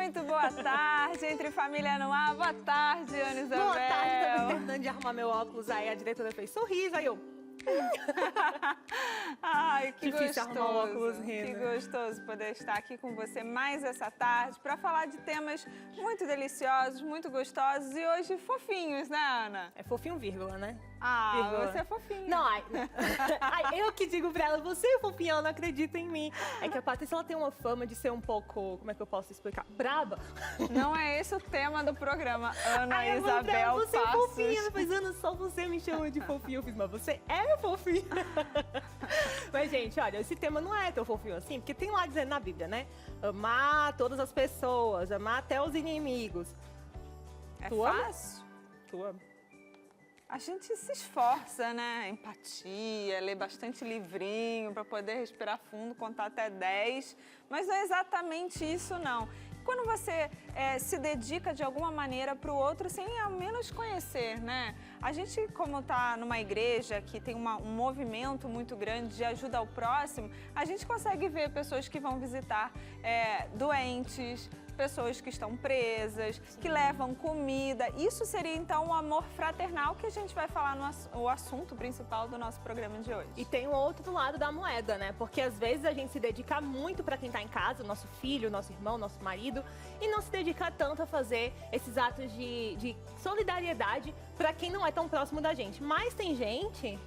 Muito boa tarde, Entre Família no Ar. Boa tarde, Ana Isabel. Boa tarde, tava terminando de arrumar meu óculos, aí a diretora fez sorriso, aí eu... Ai, que difícil gostoso, arrumar um óculos rindo. que gostoso poder estar aqui com você mais essa tarde para falar de temas muito deliciosos, muito gostosos e hoje fofinhos, né, Ana? É fofinho, vírgula, né? Ah, vírgula. você é fofinha. Não, ai, eu que digo pra ela, você é fofinha, ela não acredita em mim. É que a Patrícia, ela tem uma fama de ser um pouco, como é que eu posso explicar? Braba. Não é esse o tema do programa, Ana Ai, Isabel você Passos. é fofinha, mas Ana, só você me chama de fofinha. Eu fiz, mas você é fofinha. Mas, gente, olha, esse tema não é tão fofinho assim, porque tem lá dizendo na Bíblia, né? Amar todas as pessoas, amar até os inimigos. É Tu ama? fácil? Tu ama? A gente se esforça, né? Empatia, lê bastante livrinho para poder respirar fundo, contar até 10, mas não é exatamente isso, não. Quando você se dedica de alguma maneira para o outro sem ao menos conhecer, né? A gente, como está numa igreja que tem um movimento muito grande de ajuda ao próximo, a gente consegue ver pessoas que vão visitar doentes, pessoas que estão presas, que levam comida. Isso seria, então, o amor fraternal que a gente vai falar no assunto principal do nosso programa de hoje. E tem o outro lado da moeda, né? Porque às vezes a gente se dedica muito para quem tá em casa, o nosso filho, o nosso irmão, o nosso marido, e não se dedica tanto a fazer esses atos de solidariedade para quem não é tão próximo da gente. Mas tem gente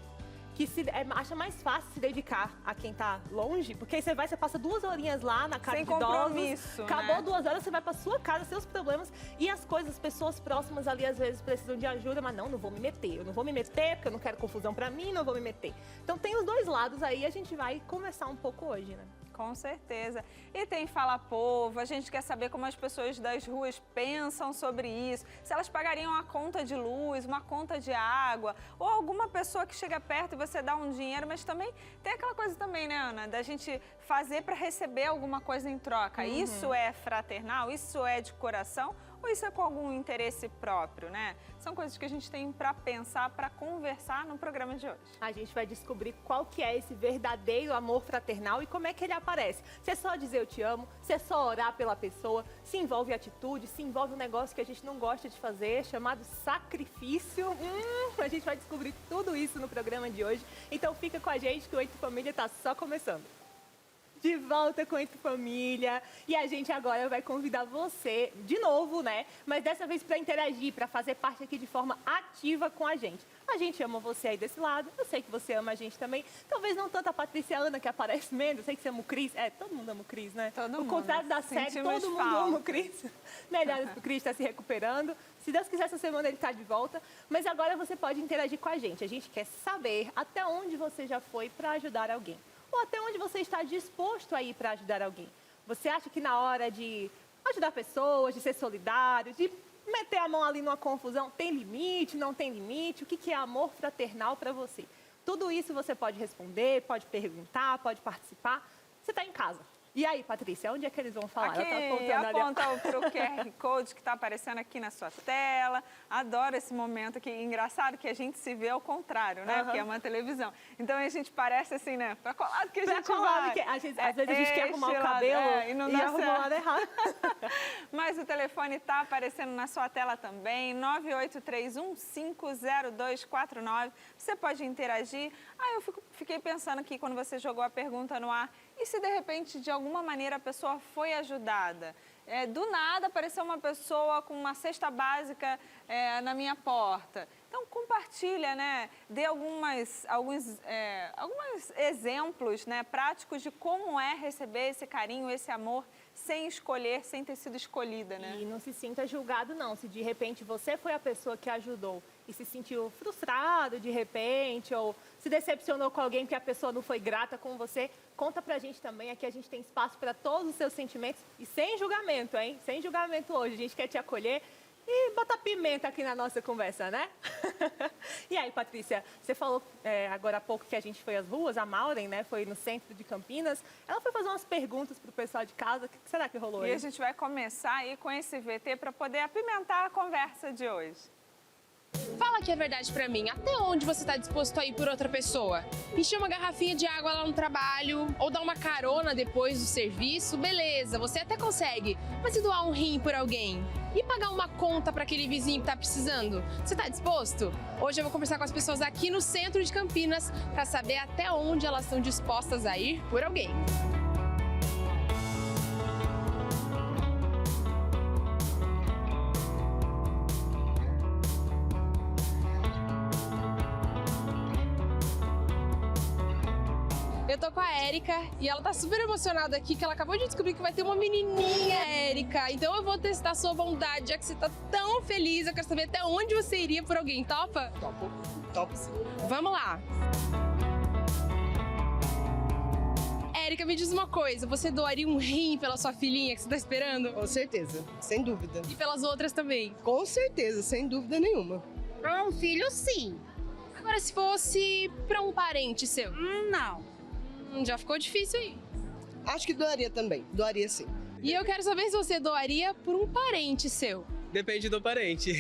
que acha mais fácil se dedicar a quem tá longe, porque aí você passa 2 horinhas lá na casa sem de idosos, compromisso, acabou né? 2 horas, você vai pra sua casa, seus problemas, e as coisas, as pessoas próximas ali às vezes precisam de ajuda, mas não vou me meter, eu não vou me meter porque eu não quero confusão pra mim, não vou me meter. Então tem os dois lados aí, a gente vai conversar um pouco hoje, né? Com certeza. E tem Fala Povo, a gente quer saber como as pessoas das ruas pensam sobre isso, se elas pagariam a conta de luz, uma conta de água, ou alguma pessoa que chega perto e você dá um dinheiro, mas também tem aquela coisa também, né, Ana, da gente fazer para receber alguma coisa em troca. Uhum. Isso é fraternal? Isso é de coração? Ou isso é com algum interesse próprio, né? São coisas que a gente tem para pensar, para conversar no programa de hoje. A gente vai descobrir qual que é esse verdadeiro amor fraternal e como é que ele aparece. Se é só dizer eu te amo, se é só orar pela pessoa, se envolve atitude, se envolve um negócio que a gente não gosta de fazer, chamado sacrifício. A gente vai descobrir tudo isso no programa de hoje. Então fica com a gente que o Entre Família tá só começando. De volta com Entre Família, e a gente agora vai convidar você de novo, né? Mas dessa vez para interagir, para fazer parte aqui de forma ativa com a gente. A gente ama você aí desse lado, eu sei que você ama a gente também. Talvez não tanto a Patrícia e a Ana, que aparece menos, eu sei que você ama o Cris. Todo mundo ama o Cris, né? Todo mundo. O contrário da série, Sentimos todo mundo falta. ama o Cris. Melhoras pro Cris, tá se recuperando. Se Deus quiser, essa semana ele tá de volta. Mas agora você pode interagir com a gente. A gente quer saber até onde você já foi para ajudar alguém. Ou até onde você está disposto a ir para ajudar alguém. Você acha que na hora de ajudar pessoas, de ser solidário, de meter a mão ali numa confusão, tem limite, não tem limite? O que é amor fraternal para você? Tudo isso você pode responder, pode perguntar, pode participar. Você está em casa. E aí, Patrícia, onde é que eles vão falar? Aqui, Ela tá aponta para o QR Code que está aparecendo aqui na sua tela. Adoro esse momento aqui. Engraçado que a gente se vê ao contrário, né? Porque é uma televisão. Então a gente parece assim, né? Para qual lado que a gente vai? Que às vezes a gente quer arrumar o cabelo e não e dá arruma o lado errado. Mas o telefone está aparecendo na sua tela também, 9831-50249. Você pode interagir. Eu fiquei pensando aqui quando você jogou a pergunta no ar. E se de repente, de alguma maneira, a pessoa foi ajudada? Do nada apareceu uma pessoa com uma cesta básica na minha porta. Então compartilha, né? Dê alguns exemplos, né, práticos de como é receber esse carinho, esse amor, sem escolher, sem ter sido escolhida, né? E não se sinta julgado, não. Se de repente você foi a pessoa que ajudou e se sentiu frustrado de repente, ou se decepcionou com alguém porque a pessoa não foi grata com você, conta pra gente também. Aqui a gente tem espaço para todos os seus sentimentos e sem julgamento, hein? Sem julgamento hoje. A gente quer te acolher e botar pimenta aqui na nossa conversa, né? E aí, Patrícia, você falou agora há pouco que a gente foi às ruas, a Maureen, né, foi no centro de Campinas. Ela foi fazer umas perguntas pro pessoal de casa. O que será que rolou aí? E a gente vai começar aí com esse VT para poder apimentar a conversa de hoje. Fala aqui a verdade pra mim, até onde você tá disposto a ir por outra pessoa? Encher uma garrafinha de água lá no trabalho, ou dar uma carona depois do serviço, beleza, você até consegue. Mas e doar um rim por alguém? E pagar uma conta pra aquele vizinho que tá precisando? Você tá disposto? Hoje eu vou conversar com as pessoas aqui no centro de Campinas pra saber até onde elas estão dispostas a ir por alguém. Eu tô com a Érica e ela tá super emocionada aqui, que ela acabou de descobrir que vai ter uma menininha, Érica. Então eu vou testar sua bondade, já que você tá tão feliz. Eu quero saber até onde você iria por alguém, topa? Topo, topo sim. Vamos lá. Érica, me diz uma coisa, você doaria um rim pela sua filhinha que você tá esperando? Com certeza, sem dúvida. E pelas outras também? Com certeza, sem dúvida nenhuma. Para um filho, sim. Agora, se fosse pra um parente seu? Não. Já ficou difícil aí. Acho que doaria também, doaria sim. E eu quero saber se você doaria por um parente seu. Depende do parente.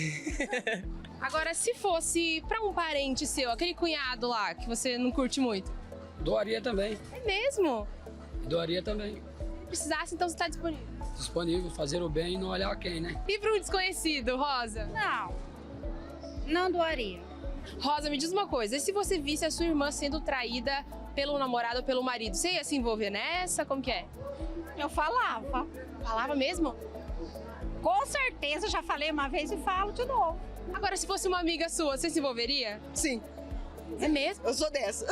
Agora, se fosse pra um parente seu, aquele cunhado lá que você não curte muito. Doaria também, É mesmo? doaria também. Se precisasse, então você tá disponível. Disponível, fazer o bem e não olhar quem, né? E pra um desconhecido, Rosa? Não doaria. Rosa, me diz uma coisa, e se você visse a sua irmã sendo traída pelo namorado ou pelo marido, você ia se envolver nessa? Como que é? Eu falava. Falava mesmo? Com certeza, já falei uma vez e falo de novo. Agora, se fosse uma amiga sua, você se envolveria? Sim, É mesmo? eu sou dessa.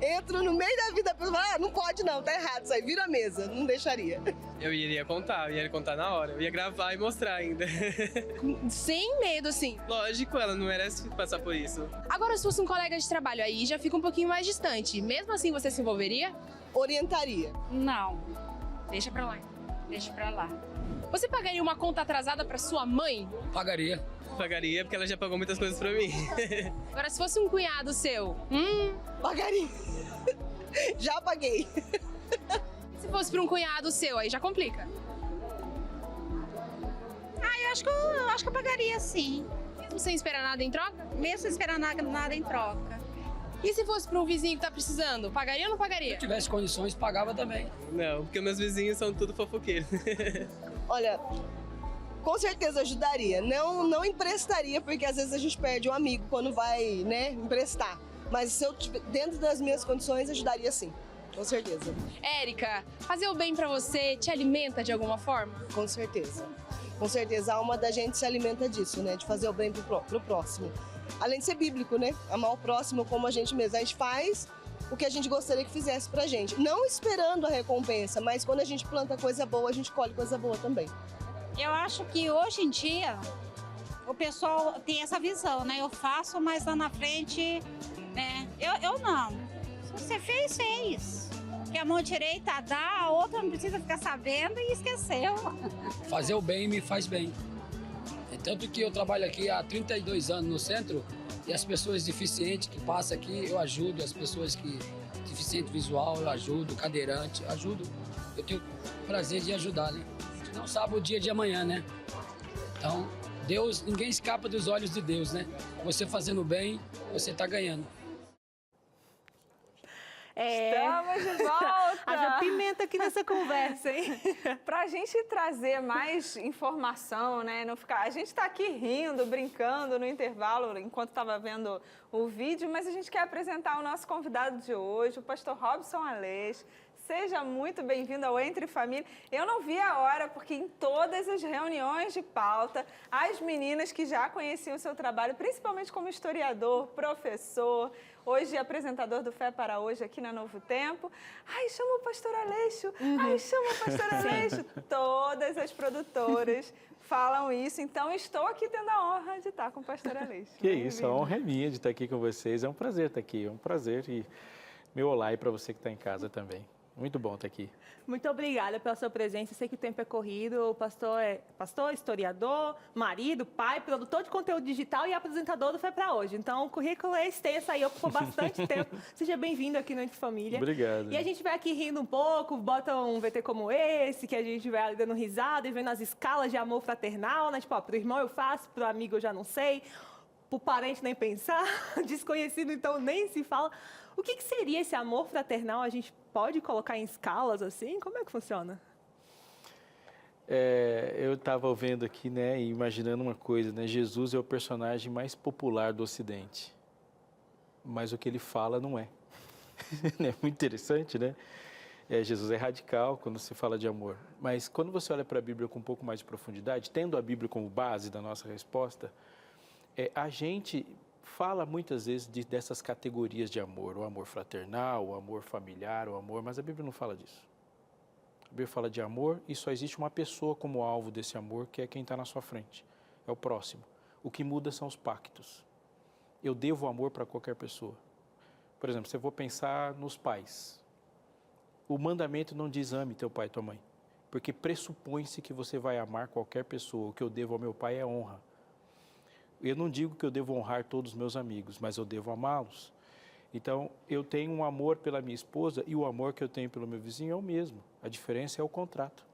Entro no meio da vida, a pessoa fala, não pode não, tá errado isso aí, vira a mesa, não deixaria. Eu iria contar na hora. Eu ia gravar e mostrar ainda. Sem medo, assim. Lógico, ela não merece passar por isso. Agora, se fosse um colega de trabalho aí, já fica um pouquinho mais distante. Mesmo assim, você se envolveria? Orientaria. Não. Deixa pra lá. Deixa pra lá. Você pagaria uma conta atrasada pra sua mãe? Pagaria. Pagaria porque ela já pagou muitas coisas pra mim. Agora, se fosse um cunhado seu, Pagaria. Já paguei. se fosse pra um cunhado seu, aí já complica. Eu acho que eu pagaria sim. Mesmo sem esperar nada em troca? Mesmo sem esperar nada em troca. E se fosse pra um vizinho que tá precisando, pagaria ou não pagaria? Se tivesse condições, pagava também. Não, porque meus vizinhos são tudo fofoqueiros. Olha, com certeza ajudaria. Não emprestaria, porque às vezes a gente perde um amigo quando vai, né, emprestar. Mas se eu tiver dentro das minhas condições, ajudaria sim. Com certeza. Érica, fazer o bem pra você te alimenta de alguma forma? Com certeza. Com certeza, a alma da gente se alimenta disso, né? De fazer o bem pro próximo. Além de ser bíblico, né? Amar o próximo como a gente mesmo. A gente faz o que a gente gostaria que fizesse pra gente. Não esperando a recompensa, mas quando a gente planta coisa boa, a gente colhe coisa boa também. Eu acho que hoje em dia o pessoal tem essa visão, né? Eu faço, mas lá na frente, né? Eu não. Se você fez, fez. Que a mão direita dá, a outra não precisa ficar sabendo e esqueceu. Fazer o bem me faz bem. É tanto que eu trabalho aqui há 32 anos no centro e as pessoas deficientes que passam aqui, eu ajudo. As pessoas que deficiente visual, eu ajudo. Cadeirante, ajudo. Eu tenho o prazer de ajudar, né? A gente não sabe o dia de amanhã, né? Então, Deus, ninguém escapa dos olhos de Deus, né? Você fazendo bem, você tá ganhando. Estamos de volta! Haja pimenta aqui nessa conversa, hein? Para a gente trazer mais informação, né? Não ficar... A gente está aqui rindo, brincando no intervalo, enquanto estava vendo o vídeo, mas a gente quer apresentar o nosso convidado de hoje, o pastor Robson Aleixo. Seja muito bem-vindo ao Entre Família. Eu não vi a hora, porque em todas as reuniões de pauta, as meninas que já conheciam o seu trabalho, principalmente como historiador, professor, hoje apresentador do Fé para Hoje aqui na Novo Tempo. Ai, chama o pastor Aleixo. Ai, chama o pastor Aleixo. Todas as produtoras falam isso, então estou aqui tendo a honra de estar com o pastor Aleixo. Que isso, a honra é minha de estar aqui com vocês. É um prazer estar aqui, é um prazer. E meu olá e para você que está em casa também. Muito bom estar aqui. Muito obrigada pela sua presença. Eu sei que o tempo é corrido. O pastor é historiador, marido, pai, produtor de conteúdo digital e apresentador do Fé Pra Hoje. Então, o currículo é extenso aí, ocupou bastante tempo. Seja bem-vindo aqui no Entre Família. Obrigado. E a gente vai aqui rindo um pouco, bota um VT como esse, que a gente vai ali dando risada e vendo as escalas de amor fraternal, né? Tipo, ó, pro irmão eu faço, pro amigo eu já não sei. pro parente nem pensar, desconhecido então nem se fala. O que seria esse amor fraternal? A gente pode colocar em escalas assim? Como é que funciona? Eu estava vendo aqui, né, e imaginando uma coisa, né? Jesus é o personagem mais popular do Ocidente, mas o que ele fala não é. É muito interessante, né? Jesus é radical quando se fala de amor, mas quando você olha para a Bíblia com um pouco mais de profundidade, tendo a Bíblia como base da nossa resposta, a gente fala muitas vezes dessas categorias de amor, o amor fraternal, o amor familiar, o amor, mas a Bíblia não fala disso. A Bíblia fala de amor e só existe uma pessoa como alvo desse amor, que é quem está na sua frente, é o próximo. O que muda são os pactos. Eu devo amor para qualquer pessoa. Por exemplo, se eu vou pensar nos pais, o mandamento não diz ame teu pai e tua mãe, porque pressupõe-se que você vai amar qualquer pessoa. O que eu devo ao meu pai é honra. Eu não digo que eu devo honrar todos os meus amigos, mas eu devo amá-los. Então, eu tenho um amor pela minha esposa e o amor que eu tenho pelo meu vizinho é o mesmo. A diferença é o contrato.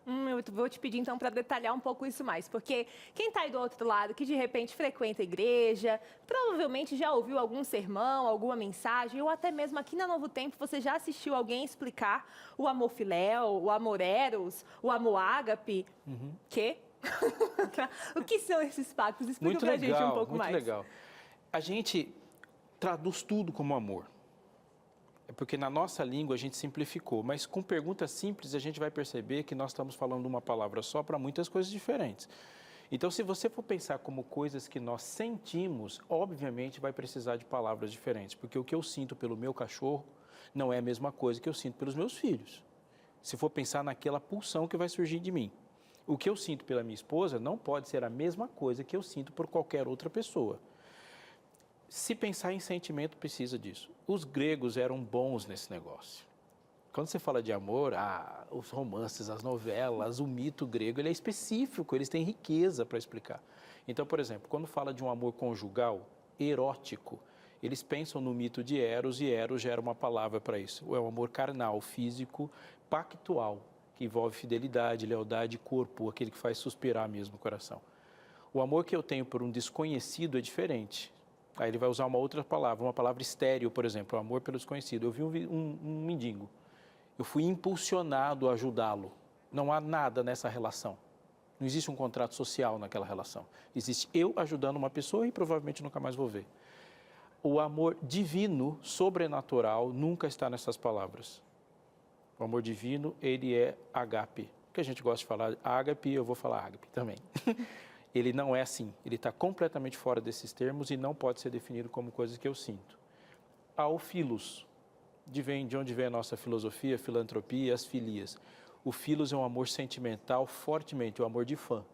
Eu vou te pedir, então, para detalhar um pouco isso mais, porque quem está aí do outro lado, que de repente frequenta a igreja, provavelmente já ouviu algum sermão, alguma mensagem, ou até mesmo aqui na Novo Tempo, você já assistiu alguém explicar o amor filéu, o amor eros, o amor ágape, O que são esses pactos? Explica para a gente um pouco mais. Muito legal. A gente traduz tudo como amor. É porque na nossa língua a gente simplificou, mas com perguntas simples a gente vai perceber que nós estamos falando uma palavra só para muitas coisas diferentes. Então, se você for pensar como coisas que nós sentimos, obviamente vai precisar de palavras diferentes, porque o que eu sinto pelo meu cachorro não é a mesma coisa que eu sinto pelos meus filhos. Se for pensar naquela pulsão que vai surgir de mim. O que eu sinto pela minha esposa não pode ser a mesma coisa que eu sinto por qualquer outra pessoa. Se pensar em sentimento, precisa disso. Os gregos eram bons nesse negócio. Quando você fala de amor, os romances, as novelas, o mito grego, ele é específico, eles têm riqueza para explicar. Então, por exemplo, quando fala de um amor conjugal, erótico, eles pensam no mito de Eros, e Eros já era uma palavra para isso. É um amor carnal, físico, pactual, que envolve fidelidade, lealdade e corpo, aquele que faz suspirar mesmo o coração. O amor que eu tenho por um desconhecido é diferente. Aí ele vai usar uma outra palavra, uma palavra estéril, por exemplo, o amor pelo desconhecido. Eu vi um mendigo, eu fui impulsionado a ajudá-lo. Não há nada nessa relação. Não existe um contrato social naquela relação. Existe eu ajudando uma pessoa e provavelmente nunca mais vou ver. O amor divino, sobrenatural, nunca está nessas palavras. O amor divino, ele é ágape. Que a gente gosta de falar ágape, eu vou falar ágape também. Ele não é assim, ele está completamente fora desses termos e não pode ser definido como coisas que eu sinto. Há o filos, de onde vem a nossa filosofia, a filantropia, as filias. O filos é um amor sentimental fortemente, o amor de fã.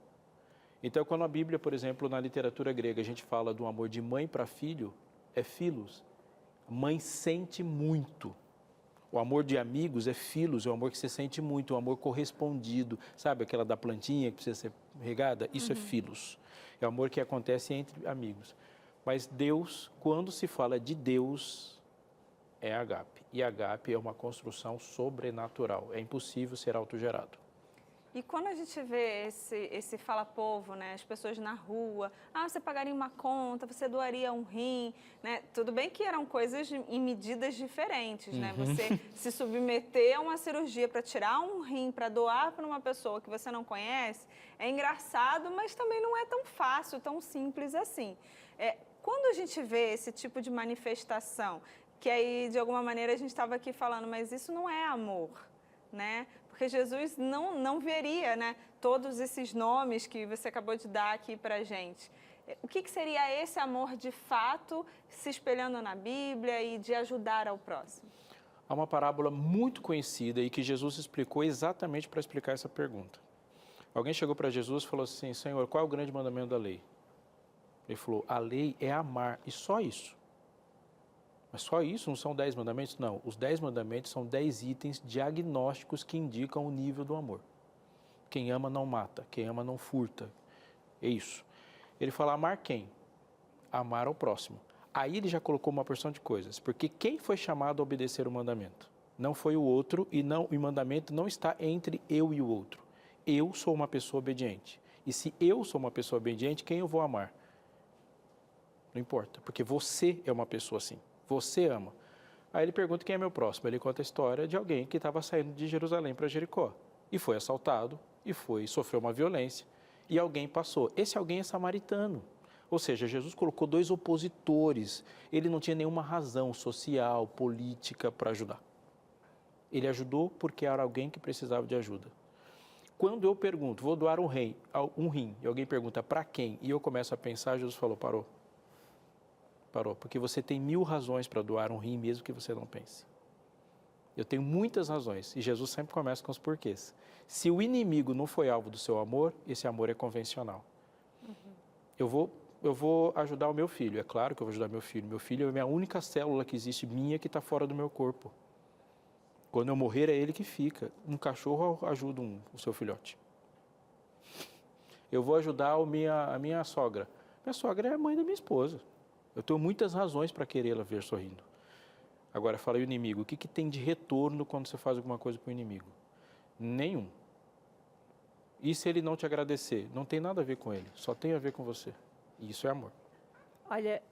Então, quando a Bíblia, por exemplo, na literatura grega, a gente fala do amor de mãe para filho, é filos. Mãe sente muito. O amor de amigos é filos, é o amor que você sente muito, o amor correspondido. Sabe aquela da plantinha que precisa ser regada? Isso é filos. É o amor que acontece entre amigos. Mas Deus, quando se fala de Deus, é agape. E agape é uma construção sobrenatural. É impossível ser autogerado. E quando a gente vê esse fala-povo, né, as pessoas na rua, você pagaria uma conta, você doaria um rim, né? Tudo bem que eram coisas em medidas diferentes, né? Você se submeter a uma cirurgia para tirar um rim, para doar para uma pessoa que você não conhece, é engraçado, mas também não é tão fácil, tão simples assim. Quando a gente vê esse tipo de manifestação, que aí de alguma maneira a gente estava aqui falando, mas isso não é amor, né? Porque Jesus não veria, né, todos esses nomes que você acabou de dar aqui para a gente. O que seria esse amor de fato se espelhando na Bíblia e de ajudar ao próximo? Há uma parábola muito conhecida e que Jesus explicou exatamente para explicar essa pergunta. Alguém chegou para Jesus e falou assim, Senhor, qual é o grande mandamento da lei? Ele falou, a lei é amar, e só isso. Mas só isso? Não são 10 mandamentos? Não, os 10 mandamentos são 10 itens diagnósticos que indicam o nível do amor. Quem ama não mata, quem ama não furta. É isso. Ele fala, amar quem? Amar ao próximo. Aí ele já colocou uma porção de coisas, porque quem foi chamado a obedecer o mandamento? Não foi o outro e o mandamento não está entre eu e o outro. Eu sou uma pessoa obediente. E se eu sou uma pessoa obediente, quem eu vou amar? Não importa, porque você é uma pessoa assim. Você ama. Aí ele pergunta quem é meu próximo. Ele conta a história de alguém que estava saindo de Jerusalém para Jericó. E foi assaltado, sofreu uma violência. E alguém passou. Esse alguém é samaritano. Ou seja, Jesus colocou 2 opositores. Ele não tinha nenhuma razão social, política para ajudar. Ele ajudou porque era alguém que precisava de ajuda. Quando eu pergunto, vou doar um rim, e alguém pergunta para quem, e eu começo a pensar, Jesus falou, parou. Parou, porque você tem 1000 razões para doar um rim, mesmo que você não pense. Eu tenho muitas razões, e Jesus sempre começa com os porquês. Se o inimigo não foi alvo do seu amor, esse amor é convencional. Eu vou ajudar o meu filho, é claro que eu vou ajudar meu filho. Meu filho é a minha única célula que existe minha que está fora do meu corpo. Quando eu morrer, é ele que fica. Um cachorro ajuda o seu filhote. Eu vou ajudar a minha sogra. Minha sogra é a mãe da minha esposa. Eu tenho muitas razões para querê-la ver sorrindo. Agora, fala aí o inimigo. O que tem de retorno quando você faz alguma coisa para o inimigo? Nenhum. E se ele não te agradecer? Não tem nada a ver com ele, só tem a ver com você. E isso é amor. Olha,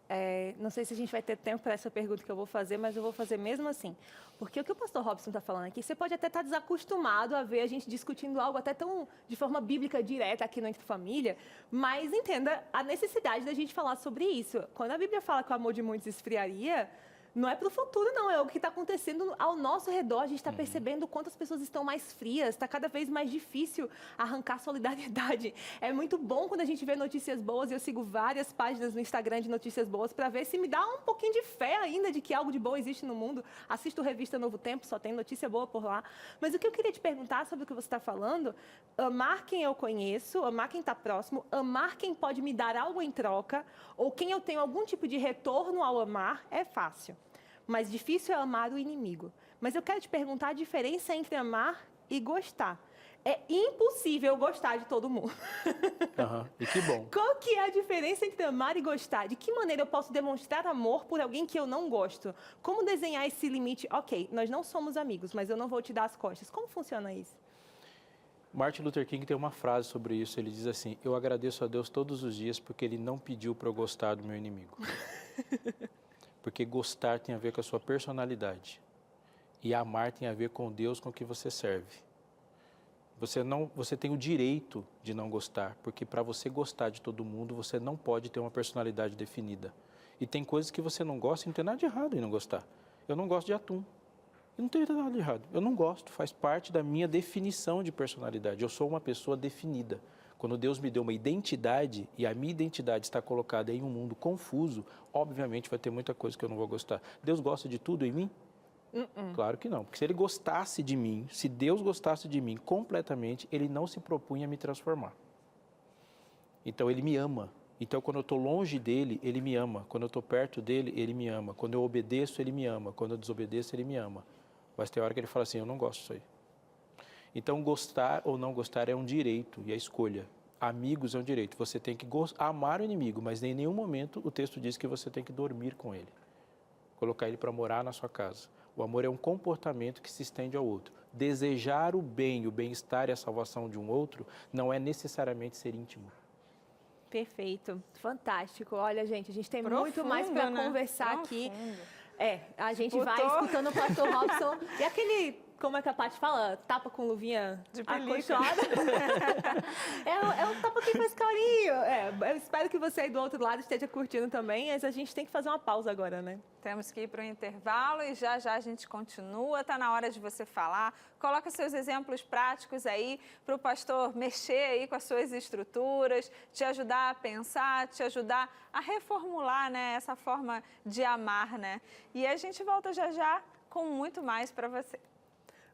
não sei se a gente vai ter tempo para essa pergunta que eu vou fazer, mas eu vou fazer mesmo assim. Porque o que o pastor Robson está falando aqui, você pode até estar desacostumado a ver a gente discutindo algo até tão de forma bíblica direta aqui no Entre Família, mas entenda a necessidade da gente falar sobre isso. Quando a Bíblia fala que o amor de muitos esfriaria, não é para o futuro, não. É o que está acontecendo ao nosso redor. A gente está percebendo quantas pessoas estão mais frias. Está cada vez mais difícil arrancar solidariedade. É muito bom quando a gente vê notícias boas. Eu sigo várias páginas no Instagram de notícias boas para ver se me dá um pouquinho de fé ainda de que algo de bom existe no mundo. Assisto Revista Novo Tempo, só tem notícia boa por lá. Mas o que eu queria te perguntar sobre o que você está falando, amar quem eu conheço, amar quem está próximo, amar quem pode me dar algo em troca, ou quem eu tenho algum tipo de retorno ao amar, é fácil. Mas difícil é amar o inimigo. Mas eu quero te perguntar a diferença entre amar e gostar. É impossível gostar de todo mundo. E que bom. Qual que é a diferença entre amar e gostar? De que maneira eu posso demonstrar amor por alguém que eu não gosto? Como desenhar esse limite? Ok, nós não somos amigos, mas eu não vou te dar as costas. Como funciona isso? Martin Luther King tem uma frase sobre isso. Ele diz assim, eu agradeço a Deus todos os dias porque Ele não pediu para eu gostar do meu inimigo. Porque gostar tem a ver com a sua personalidade. E amar tem a ver com Deus com que você serve. Você tem o direito de não gostar, porque para você gostar de todo mundo, você não pode ter uma personalidade definida. E tem coisas que você não gosta e não tem nada de errado em não gostar. Eu não gosto de atum. E não tem nada de errado. Eu não gosto, faz parte da minha definição de personalidade. Eu sou uma pessoa definida. Quando Deus me deu uma identidade e a minha identidade está colocada em um mundo confuso, obviamente vai ter muita coisa que eu não vou gostar. Deus gosta de tudo em mim? Claro que não, porque se Ele gostasse de mim, se Deus gostasse de mim completamente, Ele não se propunha a me transformar. Então Ele me ama. Então quando eu estou longe dEle, Ele me ama. Quando eu estou perto dEle, Ele me ama. Quando eu obedeço, Ele me ama. Quando eu desobedeço, Ele me ama. Mas tem hora que Ele fala assim, eu não gosto disso aí. Então, gostar ou não gostar é um direito e a escolha. Amigos é um direito. Você tem que amar o inimigo, mas em nenhum momento o texto diz que você tem que dormir com ele. Colocar ele para morar na sua casa. O amor é um comportamento que se estende ao outro. Desejar o bem, o bem-estar e a salvação de um outro não é necessariamente ser íntimo. Perfeito. Fantástico. Olha, gente, a gente tem Profundo, muito mais para né? conversar aqui. A gente Escutou? vai escutando o pastor Robson. E aquele, como é que a Paty fala? Tapa com luvinha De pelica. acolchoada. é um tapa que faz carinho. Eu espero que você aí do outro lado esteja curtindo também, mas a gente tem que fazer uma pausa agora, né? Temos que ir para o intervalo e já já a gente continua. Está na hora de você falar. Coloca seus exemplos práticos aí para o pastor mexer aí com as suas estruturas, te ajudar a pensar, te ajudar a reformular, né, essa forma de amar, né? E a gente volta já já com muito mais para você.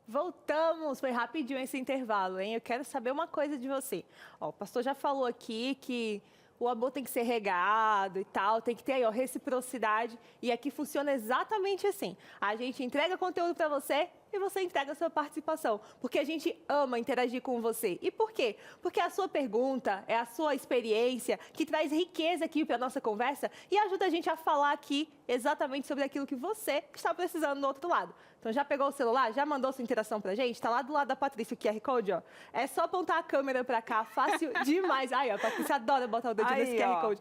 Voltamos, foi rapidinho esse intervalo, hein? Eu quero saber uma coisa de você. O pastor já falou aqui que o amor tem que ser regado e tal, tem que ter aí, reciprocidade. E aqui funciona exatamente assim. A gente entrega conteúdo para você e você entrega a sua participação. Porque a gente ama interagir com você. E por quê? Porque a sua pergunta, é a sua experiência que traz riqueza aqui para a nossa conversa e ajuda a gente a falar aqui exatamente sobre aquilo que você está precisando do outro lado. Então, já pegou o celular? Já mandou sua interação pra gente? Tá lá do lado da Patrícia o QR Code, ó. É só apontar a câmera pra cá, fácil demais. Ai, a Patrícia adora botar o dedo nesse QR Code.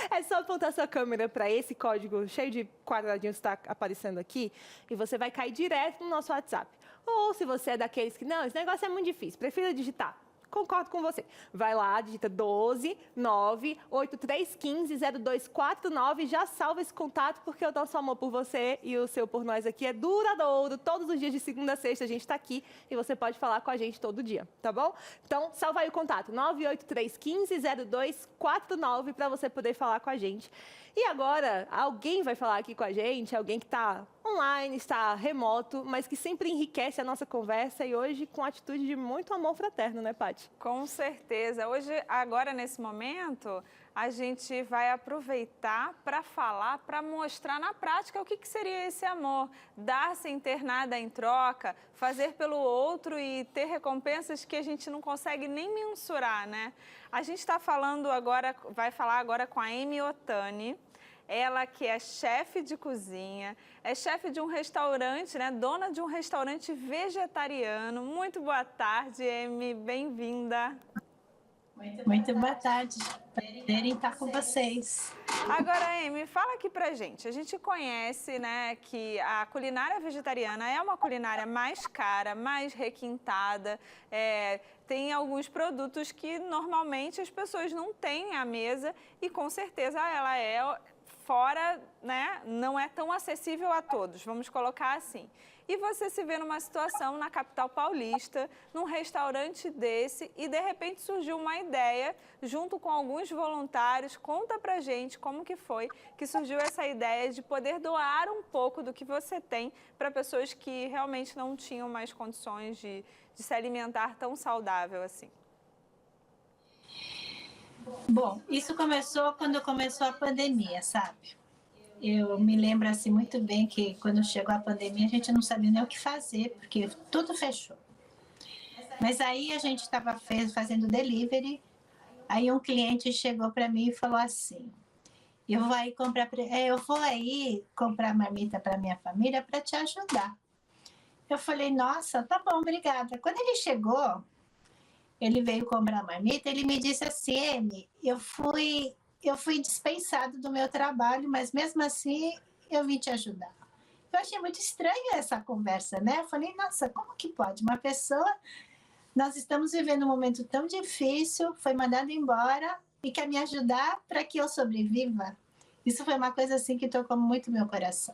É só apontar sua câmera para esse código cheio de quadradinhos que está aparecendo aqui e você vai cair direto no nosso WhatsApp. Ou se você é daqueles que, não, esse negócio é muito difícil, prefiro digitar. Concordo com você. Vai lá, digita 12 98315 0249, já salva esse contato, porque o nosso amor por você e o seu por nós aqui é duradouro. Todos os dias de segunda a sexta a gente está aqui e você pode falar com a gente todo dia, tá bom? Então, salva aí o contato, 98315 0249, para você poder falar com a gente. E agora, alguém vai falar aqui com a gente, alguém que está online, está remoto, mas que sempre enriquece a nossa conversa e hoje com atitude de muito amor fraterno, né, Paty? Com certeza. Hoje, agora, nesse momento, a gente vai aproveitar para falar, para mostrar na prática o que seria esse amor. Dar sem ter nada em troca, fazer pelo outro e ter recompensas que a gente não consegue nem mensurar, né? A gente está falando agora, vai falar agora com a Amy Otani. Ela que é chefe de cozinha, é chefe de um restaurante, né? Dona de um restaurante vegetariano. Muito boa tarde, Amy. Bem-vinda. Muito boa tarde. Prazer em estar com vocês. Agora, Amy, fala aqui pra gente. A gente conhece, né, que a culinária vegetariana é uma culinária mais cara, mais requintada. Tem alguns produtos que normalmente as pessoas não têm à mesa e com certeza ela é fora, né, não é tão acessível a todos, vamos colocar assim. E você se vê numa situação na capital paulista, num restaurante desse, e de repente surgiu uma ideia, junto com alguns voluntários, conta pra gente como que foi que surgiu essa ideia de poder doar um pouco do que você tem para pessoas que realmente não tinham mais condições de se alimentar tão saudável assim. Bom, isso começou quando começou a pandemia, sabe? Eu me lembro assim muito bem que quando chegou a pandemia a gente não sabia nem o que fazer, porque tudo fechou. Mas aí a gente estava fazendo delivery, aí um cliente chegou para mim e falou assim: eu vou aí comprar marmita para minha família para te ajudar. Eu falei: nossa, tá bom, obrigada. Quando ele chegou, ele veio comprar marmita, ele me disse assim: Amy, eu fui dispensado do meu trabalho, mas mesmo assim eu vim te ajudar. Eu achei muito estranha essa conversa, né? Eu falei: nossa, como que pode? Uma pessoa, nós estamos vivendo um momento tão difícil, foi mandado embora e quer me ajudar para que eu sobreviva. Isso foi uma coisa assim que tocou muito meu coração.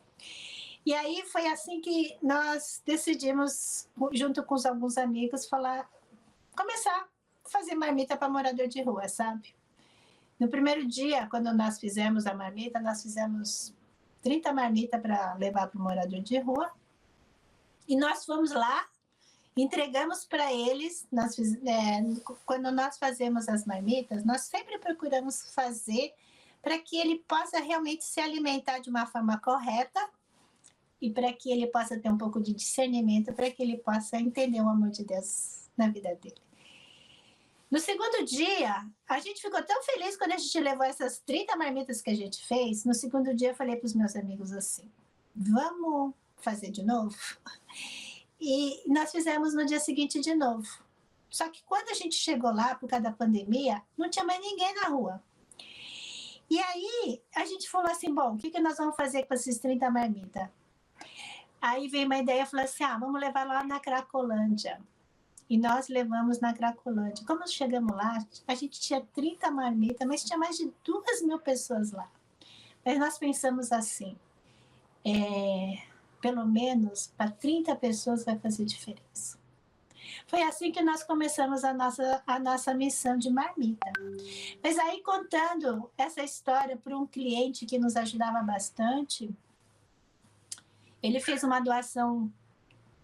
E aí foi assim que nós decidimos, junto com alguns amigos, começar a fazer marmita para morador de rua, sabe? No primeiro dia, quando nós fizemos a marmita, nós fizemos 30 marmitas para levar para o morador de rua. E nós fomos lá, entregamos para eles. Quando nós fazemos as marmitas, nós sempre procuramos fazer para que ele possa realmente se alimentar de uma forma correta e para que ele possa ter um pouco de discernimento, para que ele possa entender o amor de Deus na vida dele. No segundo dia, a gente ficou tão feliz quando a gente levou essas 30 marmitas que a gente fez. No segundo dia, eu falei para os meus amigos assim: vamos fazer de novo? E nós fizemos no dia seguinte de novo. Só que quando a gente chegou lá, por causa da pandemia, não tinha mais ninguém na rua. E aí, a gente falou assim: bom, o que nós vamos fazer com esses 30 marmitas? Aí veio uma ideia, falou assim: vamos levar lá na Cracolândia. E nós levamos na Cracolândia. Como chegamos lá, a gente tinha 30 marmitas, mas tinha mais de 2.000 pessoas lá. Mas nós pensamos assim: pelo menos para 30 pessoas vai fazer diferença. Foi assim que nós começamos a nossa missão de marmita. Mas aí, contando essa história para um cliente que nos ajudava bastante, ele fez uma doação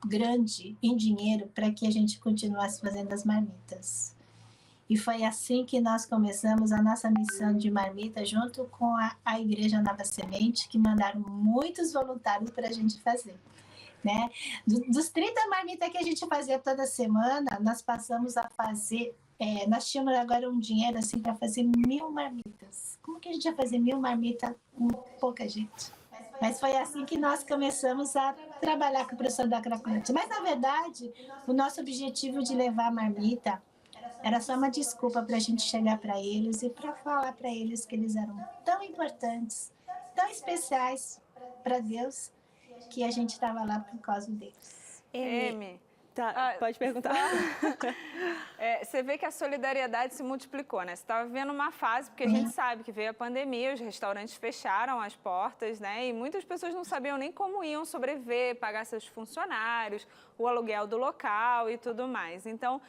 grande em dinheiro para que a gente continuasse fazendo as marmitas. E foi assim que nós começamos a nossa missão de marmita junto com a Igreja Nova Semente, que mandaram muitos voluntários para a gente fazer. Né? Dos 30 marmitas que a gente fazia toda semana, nós passamos a fazer, nós tínhamos agora um dinheiro assim para fazer 1.000 marmitas. Como que a gente ia fazer 1.000 marmitas com pouca gente? Mas foi assim que nós começamos a trabalhar com o professor da Cracolândia. Mas, na verdade, o nosso objetivo de levar a marmita Era só uma desculpa para a gente chegar para eles e para falar para eles que eles eram tão importantes, tão especiais para Deus, que a gente estava lá por causa deles. Amy, Pode perguntar. você vê que a solidariedade se multiplicou, né? Você estava vivendo uma fase, porque a gente sabe que veio a pandemia, os restaurantes fecharam as portas, né? E muitas pessoas não sabiam nem como iam sobreviver, pagar seus funcionários, o aluguel do local e tudo mais. Então,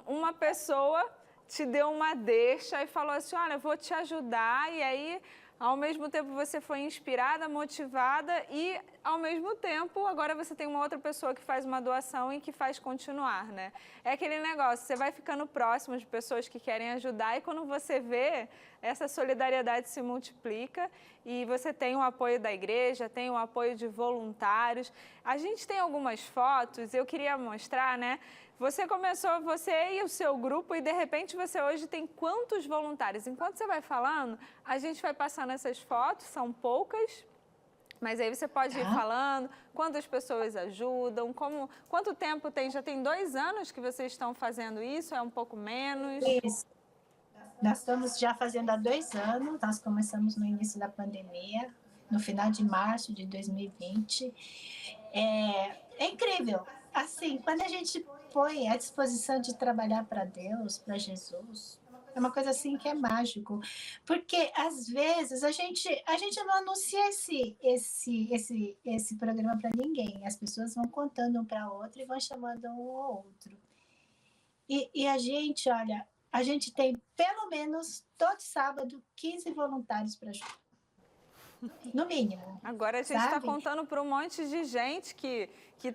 uma pessoa te deu uma deixa e falou assim, olha, eu vou te ajudar, e aí... Ao mesmo tempo, você foi inspirada, motivada e, ao mesmo tempo, agora você tem uma outra pessoa que faz uma doação e que faz continuar, né? É aquele negócio, você vai ficando próximo de pessoas que querem ajudar e quando você vê, essa solidariedade se multiplica e você tem o apoio da igreja, tem o apoio de voluntários. A gente tem algumas fotos, eu queria mostrar, né? Você começou, você e o seu grupo, e de repente você hoje tem quantos voluntários? Enquanto você vai falando, a gente vai passando essas fotos, são poucas, mas aí você pode ir falando quantas pessoas ajudam, quanto tempo tem? Já tem 2 anos que vocês estão fazendo isso? É um pouco menos? Isso. Nós estamos já fazendo há 2 anos, nós começamos no início da pandemia, no final de março de 2020. É incrível. Assim, quando a gente põe à disposição de trabalhar para Deus, para Jesus, é uma coisa assim que é mágico. Porque, às vezes, a gente não anuncia esse programa para ninguém. As pessoas vão contando um para outro e vão chamando um ao outro. E a gente, olha, a gente tem, pelo menos, todo sábado, 15 voluntários para ajudar. No mínimo. Agora a gente está contando para um monte de gente que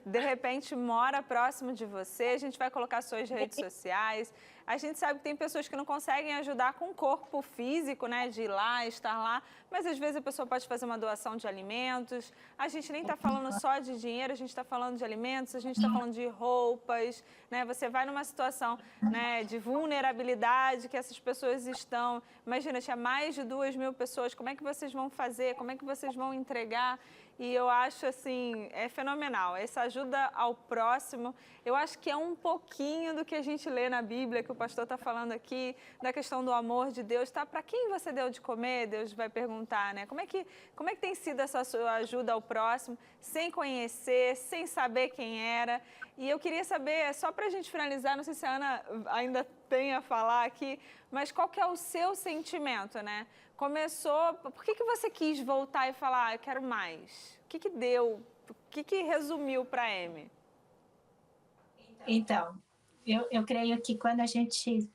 de repente mora próximo de você. A gente vai colocar suas redes sociais. A gente sabe que tem pessoas que não conseguem ajudar com o corpo físico, né? De ir lá, estar lá. Mas às vezes a pessoa pode fazer uma doação de alimentos. A gente nem está falando só de dinheiro, a gente está falando de alimentos, a gente está falando de roupas, né? Você vai numa situação, né, de vulnerabilidade que essas pessoas estão. Imagina, tinha mais de 2.000 pessoas. Como é que vocês vão fazer? Como é que vocês vão entregar? E eu acho, assim, é fenomenal. Essa ajuda ao próximo, eu acho que é um pouquinho do que a gente lê na Bíblia, que o pastor está falando aqui, da questão do amor de Deus. Tá? Para quem você deu de comer? Deus vai perguntar, né? Como é que tem sido essa sua ajuda ao próximo, sem conhecer, sem saber quem era? E eu queria saber, só para a gente finalizar, não sei se a Ana ainda tem a falar aqui, mas qual que é o seu sentimento, né? Começou, por que você quis voltar e falar, eu quero mais? O que deu? O que resumiu para a Amy? Então, eu creio que quando a gente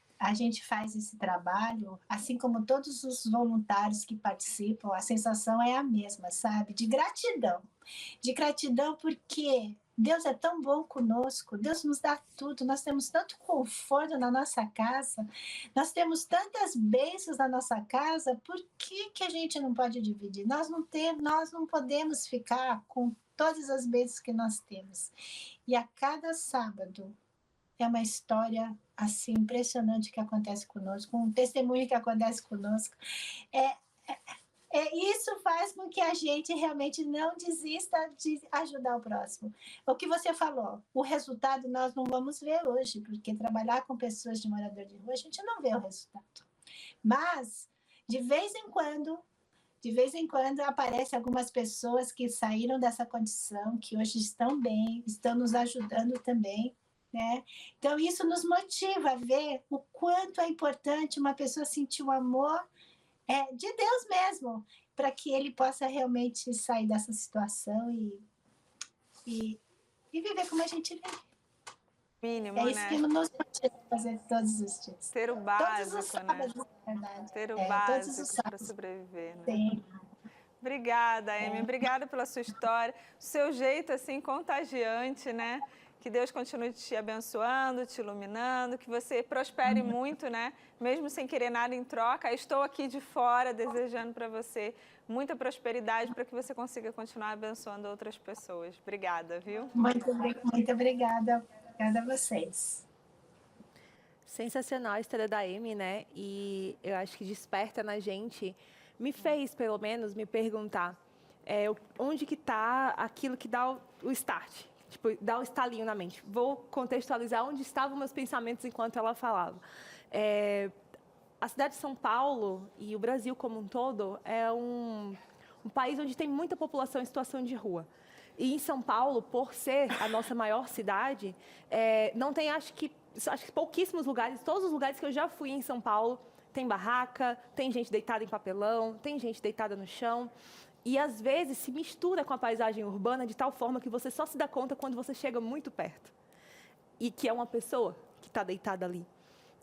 faz esse trabalho, assim como todos os voluntários que participam, a sensação é a mesma, sabe? De gratidão. De gratidão porque Deus é tão bom conosco, Deus nos dá tudo, nós temos tanto conforto na nossa casa, nós temos tantas bênçãos na nossa casa, por que a gente não pode dividir? Nós não podemos ficar com todas as bênçãos que nós temos. E a cada sábado é uma história assim impressionante que acontece conosco, um testemunho que acontece conosco. Isso faz com que a gente realmente não desista de ajudar o próximo. O que você falou, o resultado nós não vamos ver hoje, porque trabalhar com pessoas de morador de rua, a gente não vê o resultado. Mas, de vez em quando aparecem algumas pessoas que saíram dessa condição, que hoje estão bem, estão nos ajudando também, né? Então, isso nos motiva a ver o quanto é importante uma pessoa sentir o amor de Deus mesmo, para que ele possa realmente sair dessa situação e viver como a gente vive. Mínimo, é isso que nos motiva a fazer todos os dias. Ter o básico, todos os sábados, né? Na verdade. Ter o todos os básico para sábados. sobreviver, né? Sim. Obrigada, Amy. Obrigada pela sua história. O seu jeito, assim, contagiante, né? Que Deus continue te abençoando, te iluminando, que você prospere muito, né? Mesmo sem querer nada em troca. Estou aqui de fora desejando para você muita prosperidade para que você consiga continuar abençoando outras pessoas. Obrigada, viu? Muito obrigada. Obrigada a vocês. Sensacional a história da Amy, né? E eu acho que desperta na gente, me fez, pelo menos, me perguntar onde que está aquilo que dá o start. tipo, dá um estalinho na mente. Vou contextualizar onde estavam meus pensamentos enquanto ela falava. A cidade de São Paulo e o Brasil como um todo é um país onde tem muita população em situação de rua. E em São Paulo, por ser a nossa maior cidade, não tem, acho que pouquíssimos lugares, todos os lugares que eu já fui em São Paulo, tem barraca, tem gente deitada em papelão, tem gente deitada no chão. E, às vezes, se mistura com a paisagem urbana de tal forma que você só se dá conta quando você chega muito perto. E que é uma pessoa que está deitada ali.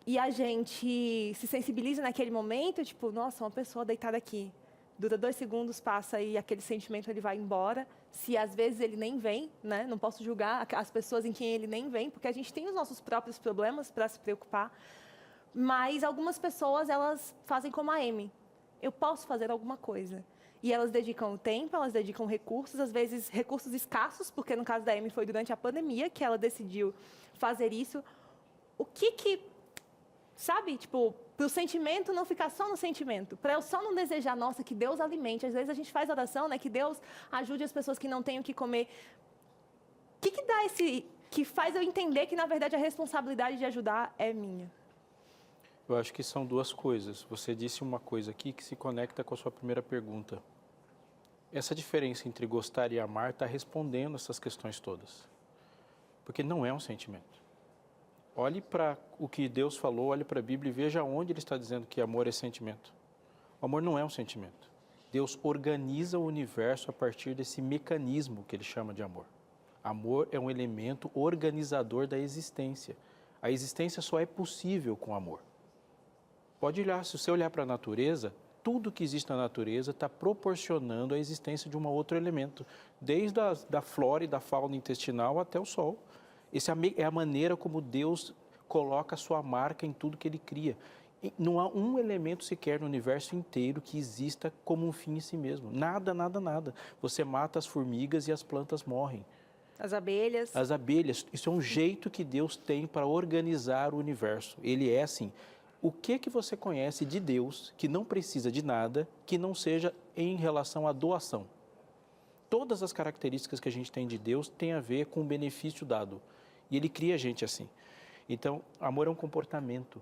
E a gente se sensibiliza naquele momento, tipo, nossa, uma pessoa deitada aqui. Dura 2 segundos, passa e aquele sentimento ele vai embora. Se às vezes ele nem vem, né? Não posso julgar as pessoas em quem ele nem vem, porque a gente tem os nossos próprios problemas para se preocupar. Mas algumas pessoas, elas fazem como a Amy. Eu posso fazer alguma coisa. E elas dedicam tempo, elas dedicam recursos, às vezes recursos escassos, porque no caso da Amy foi durante a pandemia que ela decidiu fazer isso. O que sabe, tipo, para o sentimento não ficar só no sentimento, para eu só não desejar, nossa, que Deus alimente. Às vezes a gente faz oração, né, que Deus ajude as pessoas que não têm o que comer. O que dá que faz eu entender que, na verdade, a responsabilidade de ajudar é minha? Eu acho que são 2 coisas. Você disse uma coisa aqui que se conecta com a sua primeira pergunta. Essa diferença entre gostar e amar está respondendo essas questões todas. Porque não é um sentimento. Olhe para o que Deus falou, olhe para a Bíblia e veja onde Ele está dizendo que amor é sentimento. O amor não é um sentimento. Deus organiza o universo a partir desse mecanismo que Ele chama de amor. Amor é um elemento organizador da existência. A existência só é possível com amor. Pode olhar, se você olhar para a natureza, tudo que existe na natureza está proporcionando a existência de um outro elemento, desde da flora e da fauna intestinal até o sol. Essa é a maneira como Deus coloca a sua marca em tudo que Ele cria. E não há um elemento sequer no universo inteiro que exista como um fim em si mesmo. Nada, nada, nada. Você mata as formigas e as plantas morrem. As abelhas. As abelhas. Isso é um jeito que Deus tem para organizar o universo. Ele é assim. O que você conhece de Deus que não precisa de nada que não seja em relação à doação? Todas as características que a gente tem de Deus têm a ver com o benefício dado. E Ele cria a gente assim. Então, amor é um comportamento.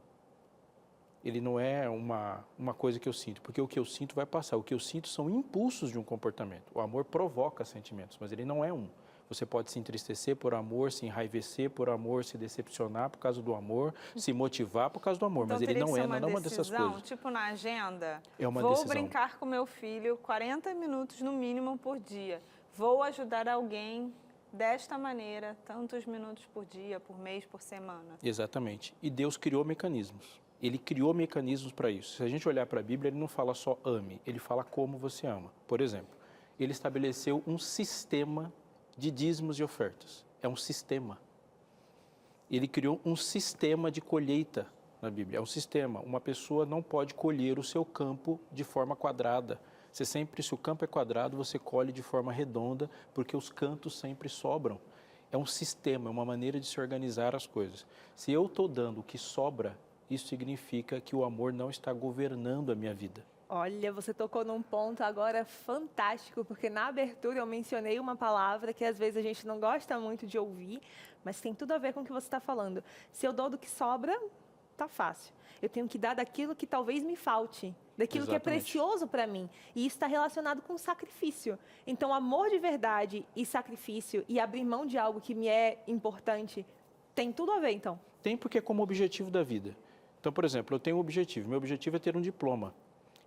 Ele não é uma coisa que eu sinto, porque o que eu sinto vai passar. O que eu sinto são impulsos de um comportamento. O amor provoca sentimentos, mas ele não é um. Você pode se entristecer por amor, se enraivecer por amor, se decepcionar por causa do amor, se motivar por causa do amor, Então, mas ele não é uma dessas coisas. Tipo na agenda, É uma vou decisão. brincar com meu filho 40 minutos no mínimo por dia. Vou ajudar alguém desta maneira, tantos minutos por dia, por mês, por semana. Exatamente. E Deus criou mecanismos. Ele criou mecanismos para isso. Se a gente olhar para a Bíblia, ele não fala só ame, ele fala como você ama. Por exemplo, ele estabeleceu um sistema de dízimos e ofertas. É um sistema. Ele criou um sistema de colheita na Bíblia. É um sistema. Uma pessoa não pode colher o seu campo de forma quadrada. Você sempre, se o campo é quadrado, você colhe de forma redonda, porque os cantos sempre sobram. É um sistema, é uma maneira de se organizar as coisas. Se eu estou dando o que sobra, isso significa que o amor não está governando a minha vida. Olha, você tocou num ponto agora fantástico, porque na abertura eu mencionei uma palavra que às vezes a gente não gosta muito de ouvir, mas tem tudo a ver com o que você está falando. Se eu dou do que sobra, tá fácil. Eu tenho que dar daquilo que talvez me falte, daquilo que é precioso para mim. E isso está relacionado com sacrifício. Então, amor de verdade e sacrifício e abrir mão de algo que me é importante, tem tudo a ver, então? Tem, porque é como objetivo da vida. Então, por exemplo, eu tenho um objetivo. Meu objetivo é ter um diploma.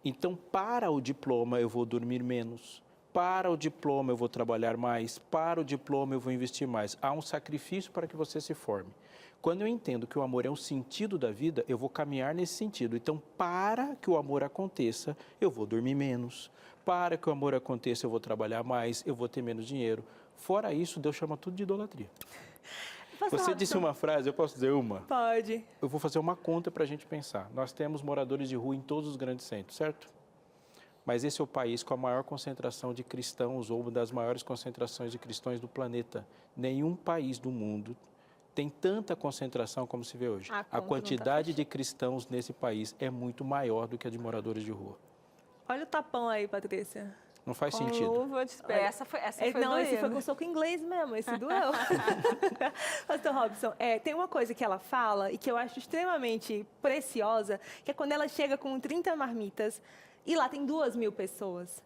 Então, para o diploma, eu vou dormir menos. Para o diploma, eu vou trabalhar mais. Para o diploma, eu vou investir mais. Há um sacrifício para que você se forme. Quando eu entendo que o amor é um sentido da vida, eu vou caminhar nesse sentido. Então, para que o amor aconteça, eu vou dormir menos. Para que o amor aconteça, eu vou trabalhar mais, eu vou ter menos dinheiro. Fora isso, Deus chama tudo de idolatria. Você disse uma frase, eu posso dizer uma? Pode. Eu vou fazer uma conta para a gente pensar. Nós temos moradores de rua em todos os grandes centros, certo? Mas esse é o país com a maior concentração de cristãos, ou uma das maiores concentrações de cristãos do planeta. Nenhum país do mundo tem tanta concentração como se vê hoje. A quantidade de cristãos nesse país é muito maior do que a de moradores de rua. Olha o tapão aí, Patrícia. Não faz Com sentido. luva de pé. Essa foi Não, esse foi doída. com soco inglês mesmo, esse doeu. Pastor Robson, tem uma coisa que ela fala e que eu acho extremamente preciosa, que é quando ela chega com 30 marmitas e lá tem 2.000 pessoas.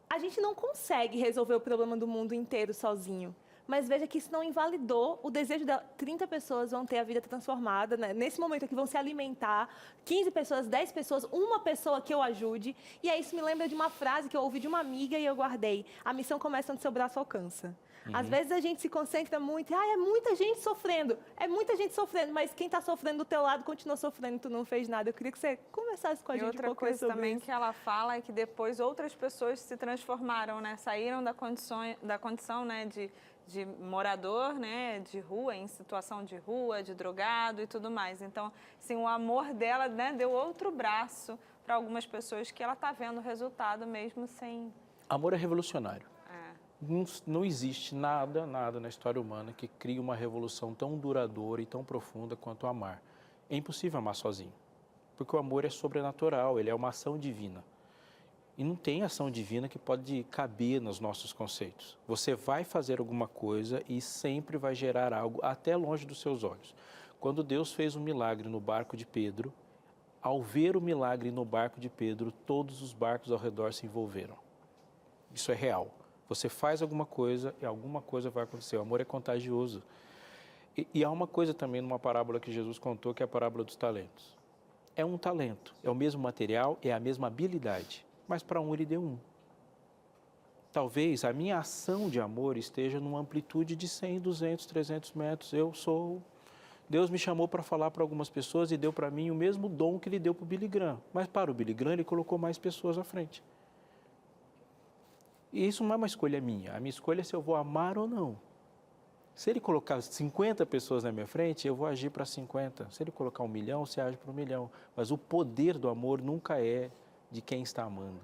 A gente não consegue resolver o problema do mundo inteiro sozinho. Mas veja que isso não invalidou o desejo dela. 30 pessoas vão ter a vida transformada, né? Nesse momento aqui vão se alimentar, 15 pessoas, 10 pessoas, uma pessoa que eu ajude. E aí isso me lembra de uma frase que eu ouvi de uma amiga e eu guardei. A missão começa onde seu braço alcança. Às vezes a gente se concentra muito, é muita gente sofrendo. É muita gente sofrendo, mas quem está sofrendo do teu lado continua sofrendo e tu não fez nada. Eu queria que você conversasse com a E gente outra um pouquinho coisa sobre também isso. que ela fala é que depois outras pessoas se transformaram, né? Saíram da condição, né, de morador, né, de rua, em situação de rua, de drogado e tudo mais. Então, assim, o amor dela, né, deu outro braço para algumas pessoas que ela está vendo o resultado mesmo sem... Amor é revolucionário. É. Não existe nada na história humana que crie uma revolução tão duradoura e tão profunda quanto amar. É impossível amar sozinho, porque o amor é sobrenatural, ele é uma ação divina. E não tem ação divina que pode caber nos nossos conceitos. Você vai fazer alguma coisa e sempre vai gerar algo até longe dos seus olhos. Quando Deus fez um milagre no barco de Pedro, ao ver o milagre no barco de Pedro, todos os barcos ao redor se envolveram. Isso é real. Você faz alguma coisa e alguma coisa vai acontecer. O amor é contagioso. E há uma coisa também numa parábola que Jesus contou, que é a parábola dos talentos. É um talento, é o mesmo material, é a mesma habilidade. Mas para um ele deu um. Talvez a minha ação de amor esteja numa amplitude de 100, 200, 300 metros. Deus me chamou para falar para algumas pessoas e deu para mim o mesmo dom que ele deu para o Billy Graham. Mas para o Billy Graham ele colocou mais pessoas à frente. E isso não é uma escolha minha. A minha escolha é se eu vou amar ou não. Se ele colocar 50 pessoas na minha frente, eu vou agir para 50. Se ele colocar 1 milhão, você age para 1 milhão. Mas o poder do amor nunca é de quem está amando.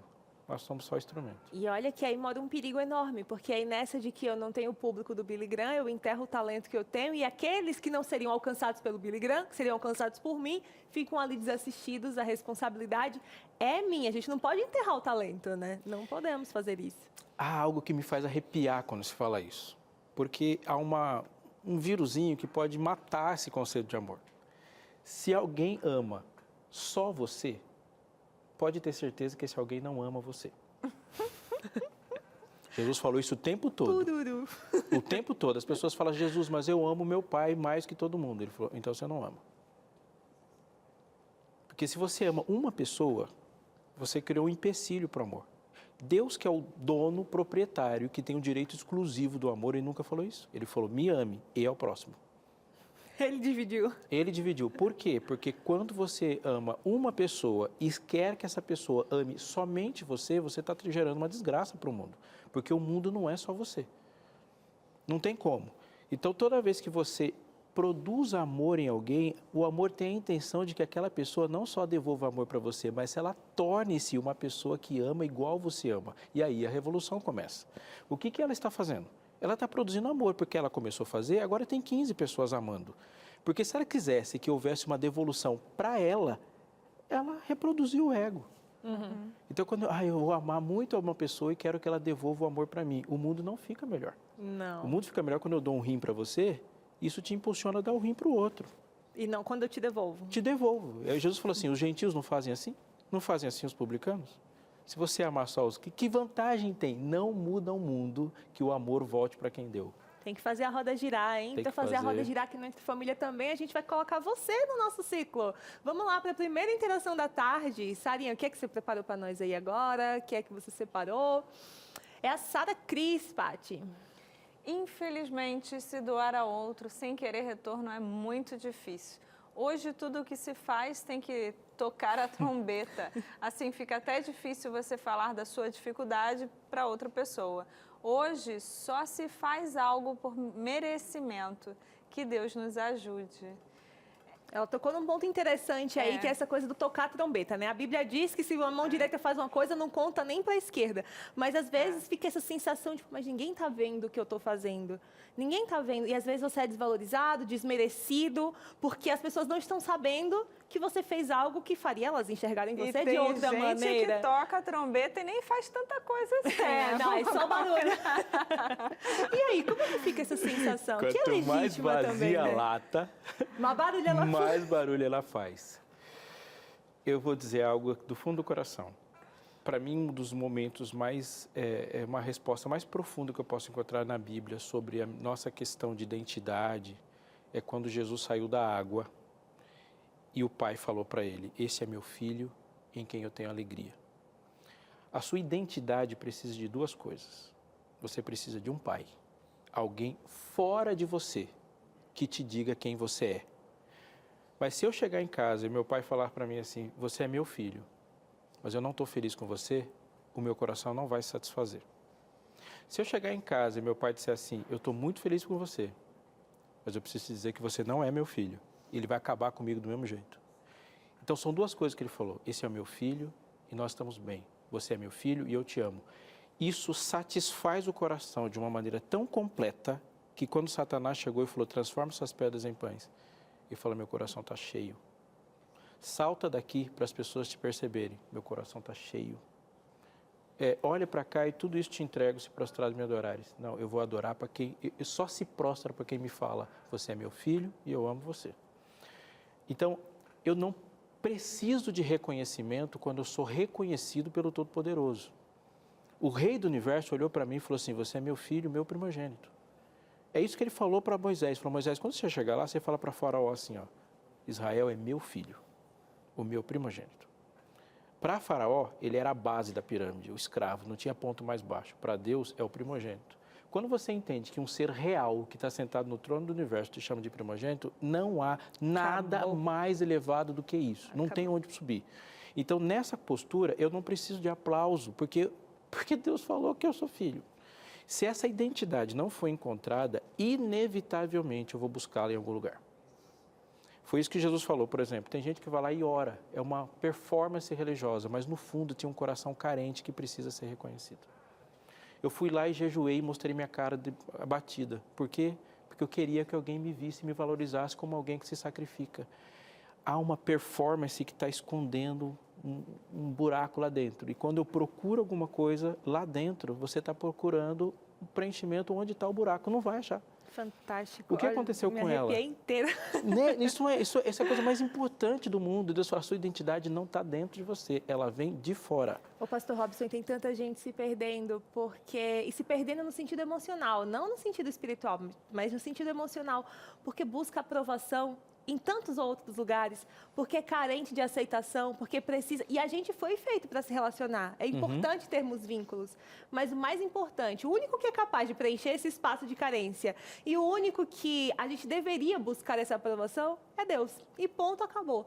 Nós somos só instrumento. E olha que aí mora um perigo enorme, porque aí nessa de que eu não tenho o público do Billy Graham, eu enterro o talento que eu tenho e aqueles que não seriam alcançados pelo Billy Graham, que seriam alcançados por mim, ficam ali desassistidos, a responsabilidade é minha. A gente não pode enterrar o talento, né? Não podemos fazer isso. Há algo que me faz arrepiar quando se fala isso, porque há um vírusinho que pode matar esse conceito de amor. Se alguém ama só você, pode ter certeza que esse alguém não ama você. Jesus falou isso o tempo todo. Tururu. O tempo todo. As pessoas falam, Jesus, mas eu amo meu pai mais que todo mundo. Ele falou, então você não ama. Porque se você ama uma pessoa, você criou um empecilho para o amor. Deus, que é o dono, proprietário, que tem o direito exclusivo do amor, ele nunca falou isso. Ele falou, me ame e ao próximo. Ele dividiu. Ele dividiu. Por quê? Porque quando você ama uma pessoa e quer que essa pessoa ame somente você, você está gerando uma desgraça para o mundo. Porque o mundo não é só você. Não tem como. Então, toda vez que você produz amor em alguém, o amor tem a intenção de que aquela pessoa não só devolva amor para você, mas ela torne-se uma pessoa que ama igual você ama. E aí a revolução começa. O que ela está fazendo? Ela está produzindo amor, porque ela começou a fazer, agora tem 15 pessoas amando. Porque se ela quisesse que houvesse uma devolução para ela reproduziu o ego. Uhum. Então, quando eu vou amar muito uma pessoa e quero que ela devolva o amor para mim, o mundo não fica melhor. Não. O mundo fica melhor quando eu dou um rim para você, isso te impulsiona a dar o rim para o outro. E não quando eu te devolvo. Te devolvo. Aí Jesus falou assim, os gentios não fazem assim? Não fazem assim os publicanos? Se você amar só os... Que vantagem tem? Não muda o mundo que o amor volte para quem deu. Tem que fazer a roda girar, hein? Tem Para que fazer a roda fazer. girar aqui no Entre Família também, a gente vai colocar você no nosso ciclo. Vamos lá para a primeira interação da tarde. Sarinha, o que é que você preparou para nós aí agora? O que é que você separou? É a Sara Cris, Pati. Infelizmente, se doar a outro sem querer retorno é muito difícil. Hoje, tudo o que se faz tem que tocar a trombeta. Assim, fica até difícil você falar da sua dificuldade para outra pessoa. Hoje, só se faz algo por merecimento. Que Deus nos ajude. Ela tocou num ponto interessante aí, que é essa coisa do tocar a trombeta, né? A Bíblia diz que se a mão direita faz uma coisa, não conta nem para a esquerda. Mas às vezes fica essa sensação de, mas ninguém tá vendo o que eu tô fazendo. Ninguém tá vendo. E às vezes você é desvalorizado, desmerecido, porque as pessoas não estão sabendo que você fez algo que faria elas enxergarem você de outra maneira. Tem gente que toca a trombeta e nem faz tanta coisa assim. Não, é só barulho. E aí, como é que fica essa sensação? Que é Quanto legítima mais vazia também, a né? lata, Mas barulho ela mais barulho ela faz. Eu vou dizer algo do fundo do coração. Para mim, um dos momentos mais, uma resposta mais profunda que eu posso encontrar na Bíblia sobre a nossa questão de identidade é quando Jesus saiu da água e o Pai falou para ele: esse é meu filho em quem eu tenho alegria. A sua identidade precisa de duas coisas. Você precisa de um pai, alguém fora de você que te diga quem você é. Mas se eu chegar em casa e meu pai falar para mim assim: você é meu filho, mas eu não estou feliz com você, o meu coração não vai se satisfazer. Se eu chegar em casa e meu pai disser assim: eu estou muito feliz com você, mas eu preciso te dizer que você não é meu filho, ele vai acabar comigo do mesmo jeito. Então são duas coisas que ele falou: esse é o meu filho e nós estamos bem. Você é meu filho e eu te amo. Isso satisfaz o coração de uma maneira tão completa que quando Satanás chegou e falou: transforma essas pedras em pães, ele falou: meu coração está cheio. Salta daqui para as pessoas te perceberem: meu coração está cheio. Olha para cá e tudo isso te entrego se prostrado me adorares. Não, eu vou adorar para quem... Eu só se prostra para quem me fala: você é meu filho e eu amo você. Então, eu não preciso de reconhecimento quando eu sou reconhecido pelo Todo-Poderoso. O Rei do Universo olhou para mim e falou assim: você é meu filho, meu primogênito. É isso que ele falou para Moisés. Falou: Moisés, quando você chegar lá, você fala para Faraó assim, ó: Israel é meu filho, o meu primogênito. Para Faraó, ele era a base da pirâmide, o escravo, não tinha ponto mais baixo. Para Deus, é o primogênito. Quando você entende que um ser real que está sentado no trono do universo te chama de primogênito, não há nada mais elevado do que isso. Não tem onde subir. Então, nessa postura, eu não preciso de aplauso, porque Deus falou que eu sou filho. Se essa identidade não for encontrada, inevitavelmente eu vou buscá-la em algum lugar. Foi isso que Jesus falou, por exemplo. Tem gente que vai lá e ora, é uma performance religiosa, mas no fundo tem um coração carente que precisa ser reconhecido. Eu fui lá e jejuei e mostrei minha cara abatida. Por quê? Porque eu queria que alguém me visse e me valorizasse como alguém que se sacrifica. Há uma performance que está escondendo um buraco lá dentro. E quando eu procuro alguma coisa lá dentro, você está procurando um preenchimento onde está o buraco. Não vai achar. Fantástico. O que aconteceu com ela? Me arrepiei inteira. Essa é a coisa mais importante do mundo. Deus fala: a sua identidade não está dentro de você, ela vem de fora. Ô, pastor Robson, tem tanta gente se perdendo, e se perdendo no sentido emocional, não no sentido espiritual, mas no sentido emocional, porque busca aprovação em tantos outros lugares, porque é carente de aceitação, porque precisa... E a gente foi feito para se relacionar. É importante termos vínculos. Mas o mais importante, o único que é capaz de preencher esse espaço de carência e o único que a gente deveria buscar essa aprovação é Deus. E ponto, acabou.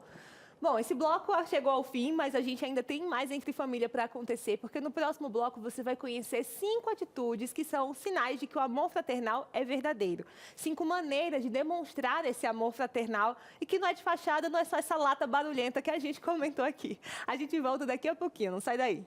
Bom, esse bloco chegou ao fim, mas a gente ainda tem mais Entre Família para acontecer, porque no próximo bloco você vai conhecer 5 atitudes que são sinais de que o amor fraternal é verdadeiro. 5 maneiras de demonstrar esse amor fraternal e que não é de fachada, não é só essa lata barulhenta que a gente comentou aqui. A gente volta daqui a pouquinho, não sai daí.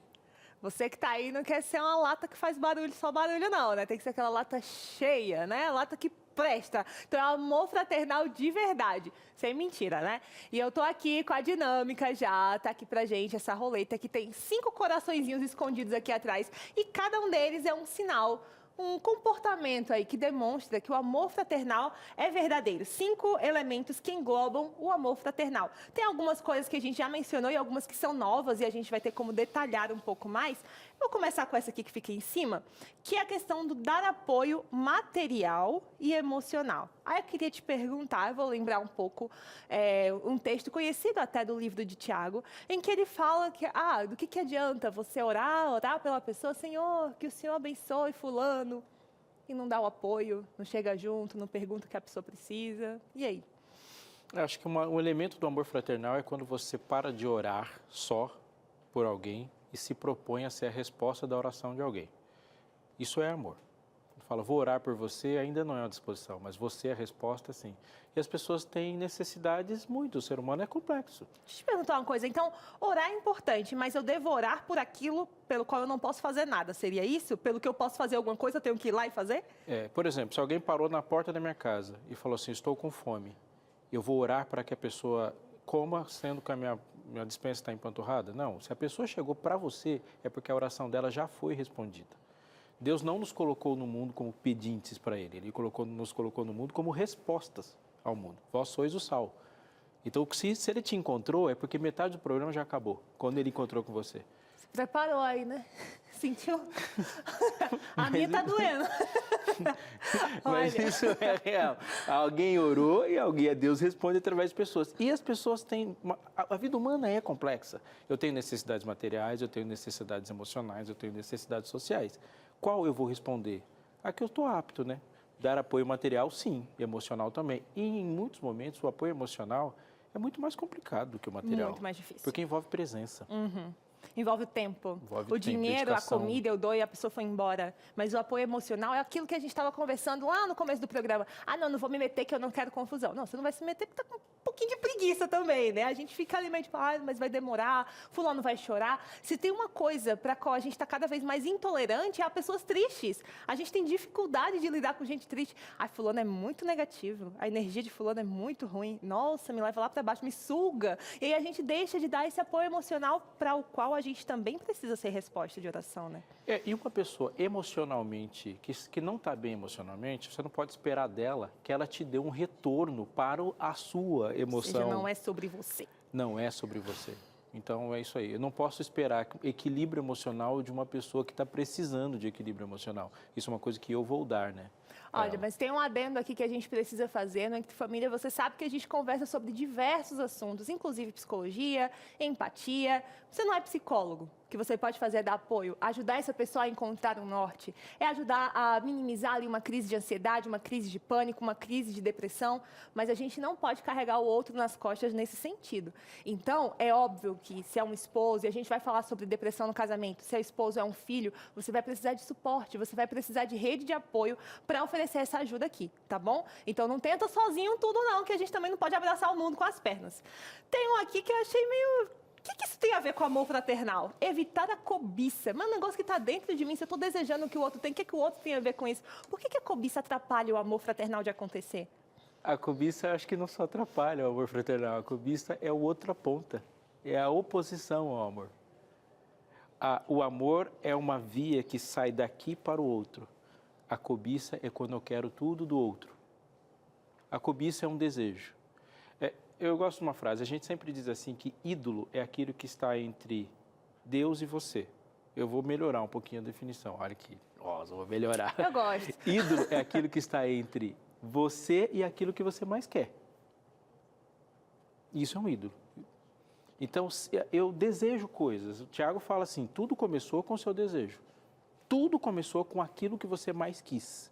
Você que está aí não quer ser uma lata que faz barulho, só barulho não, né? Tem que ser aquela lata cheia, né? Lata que presta. Então, é amor fraternal de verdade. Sem mentira, né? E eu tô aqui com a dinâmica já, tá aqui pra gente essa roleta que tem 5 coraçõezinhos escondidos aqui atrás. E cada um deles é um sinal, um comportamento aí que demonstra que o amor fraternal é verdadeiro. 5 elementos que englobam o amor fraternal. Tem algumas coisas que a gente já mencionou e algumas que são novas e a gente vai ter como detalhar um pouco mais. Vou começar com essa aqui que fica em cima, que é a questão do dar apoio material e emocional. Aí eu queria te perguntar, eu vou lembrar um pouco um texto conhecido até do livro de Tiago, em que ele fala que, do que adianta você orar pela pessoa: Senhor, que o Senhor abençoe fulano, e não dá o apoio, não chega junto, não pergunta o que a pessoa precisa. E aí? Eu acho que um elemento do amor fraternal é quando você para de orar só por alguém e se propõe a ser a resposta da oração de alguém. Isso é amor. fala, vou orar por você, ainda não é uma disposição, mas você é a resposta, sim. E as pessoas têm necessidades muito, o ser humano é complexo. Deixa eu te perguntar uma coisa. Então, orar é importante, mas eu devo orar por aquilo pelo qual eu não posso fazer nada. Seria isso? Pelo que eu posso fazer alguma coisa, eu tenho que ir lá e fazer? Por exemplo, se alguém parou na porta da minha casa e falou assim, estou com fome, eu vou orar para que a pessoa coma, sendo que a minha despensa está empanturrada? Não, se a pessoa chegou para você, é porque a oração dela já foi respondida. Deus não nos colocou no mundo como pedintes para Ele, Ele nos colocou no mundo como respostas ao mundo. Vós sois o sal. Então, se Ele te encontrou, é porque metade do problema já acabou, quando Ele encontrou com você. Se preparou aí, né? Sentiu? A minha tá doendo. Mas isso é real. Alguém orou e Deus responde através de pessoas. E as pessoas têm... A vida humana é complexa. Eu tenho necessidades materiais, eu tenho necessidades emocionais, eu tenho necessidades sociais. Qual eu vou responder? A que eu estou apto, né? Dar apoio material, sim. Emocional também. E em muitos momentos, o apoio emocional é muito mais complicado do que o material. Muito mais difícil. Porque envolve presença. Envolve o tempo. Envolve o dinheiro, a dedicação. comida eu dou e a pessoa foi embora. Mas o apoio emocional é aquilo que a gente estava conversando lá no começo do programa. Ah, não vou me meter que eu não quero confusão. Não, você não vai se meter porque tá com um pouquinho de preguiça também, né? A gente fica ali meio tipo, mas vai demorar, fulano vai chorar. Se tem uma coisa para a qual a gente está cada vez mais intolerante, é a pessoas tristes. A gente tem dificuldade de lidar com gente triste. Ai, fulano é muito negativo. A energia de fulano é muito ruim. Nossa, me leva lá para baixo, me suga. E aí a gente deixa de dar esse apoio emocional para o qual a gente também precisa ser resposta de oração, né? E uma pessoa emocionalmente, que não está bem emocionalmente, você não pode esperar dela que ela te dê um retorno para a sua emoção. Ou seja, não é sobre você. Não é sobre você. Então, é isso aí. Eu não posso esperar equilíbrio emocional de uma pessoa que está precisando de equilíbrio emocional. Isso é uma coisa que eu vou dar, né? Olha, mas tem um adendo aqui que a gente precisa fazer no Entre Família. Você sabe que a gente conversa sobre diversos assuntos, inclusive psicologia, empatia. Você não é psicólogo. O que você pode fazer é dar apoio, ajudar essa pessoa a encontrar um norte, é ajudar a minimizar ali uma crise de ansiedade, uma crise de pânico, uma crise de depressão, mas a gente não pode carregar o outro nas costas nesse sentido. Então, é óbvio que se é um esposo, e a gente vai falar sobre depressão no casamento, se é esposo, é um filho, você vai precisar de suporte, você vai precisar de rede de apoio para oferecer essa ajuda aqui, tá bom? Então, não tenta sozinho tudo não, que a gente também não pode abraçar o mundo com as pernas. Tem um aqui que eu achei meio... O que isso tem a ver com amor fraternal? Evitar a cobiça. Mas é um negócio que está dentro de mim, se eu estou desejando o que o outro tem, o que o outro tem a ver com isso? Por que a cobiça atrapalha o amor fraternal de acontecer? A cobiça, acho que não só atrapalha o amor fraternal. A cobiça é a outra ponta. É a oposição ao amor. O amor é uma via que sai daqui para o outro. A cobiça é quando eu quero tudo do outro. A cobiça é um desejo. Eu gosto de uma frase, a gente sempre diz assim que ídolo é aquilo que está entre Deus e você. Eu vou melhorar um pouquinho a definição, olha que, nossa, vou melhorar. Eu gosto. Ídolo é aquilo que está entre você e aquilo que você mais quer. Isso é um ídolo. Então, eu desejo coisas. O Tiago fala assim, tudo começou com o seu desejo. Tudo começou com aquilo que você mais quis.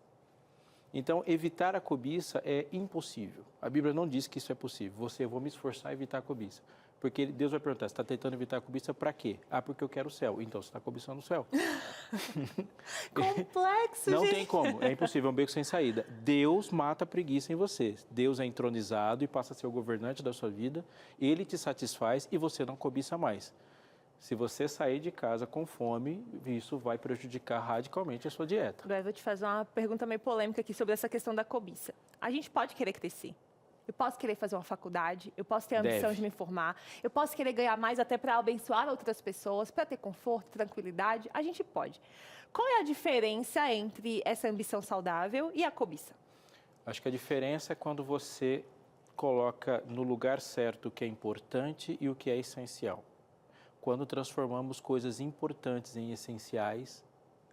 Então, evitar a cobiça é impossível. A Bíblia não diz que isso é possível. Eu vou me esforçar a evitar a cobiça. Porque Deus vai perguntar, você está tentando evitar a cobiça para quê? Porque eu quero o céu. Então, você está cobiçando o céu. Complexo, não gente. Tem como, é impossível, é um beco sem saída. Deus mata a preguiça em você. Deus é entronizado e passa a ser o governante da sua vida. Ele te satisfaz e você não cobiça mais. Se você sair de casa com fome, isso vai prejudicar radicalmente a sua dieta. Agora eu vou te fazer uma pergunta meio polêmica aqui sobre essa questão da cobiça. A gente pode querer crescer. Eu posso querer fazer uma faculdade, eu posso ter a ambição de me formar, eu posso querer ganhar mais até para abençoar outras pessoas, para ter conforto, tranquilidade. A gente pode. Qual é a diferença entre essa ambição saudável e a cobiça? Acho que a diferença é quando você coloca no lugar certo o que é importante e o que é essencial. Quando transformamos coisas importantes em essenciais,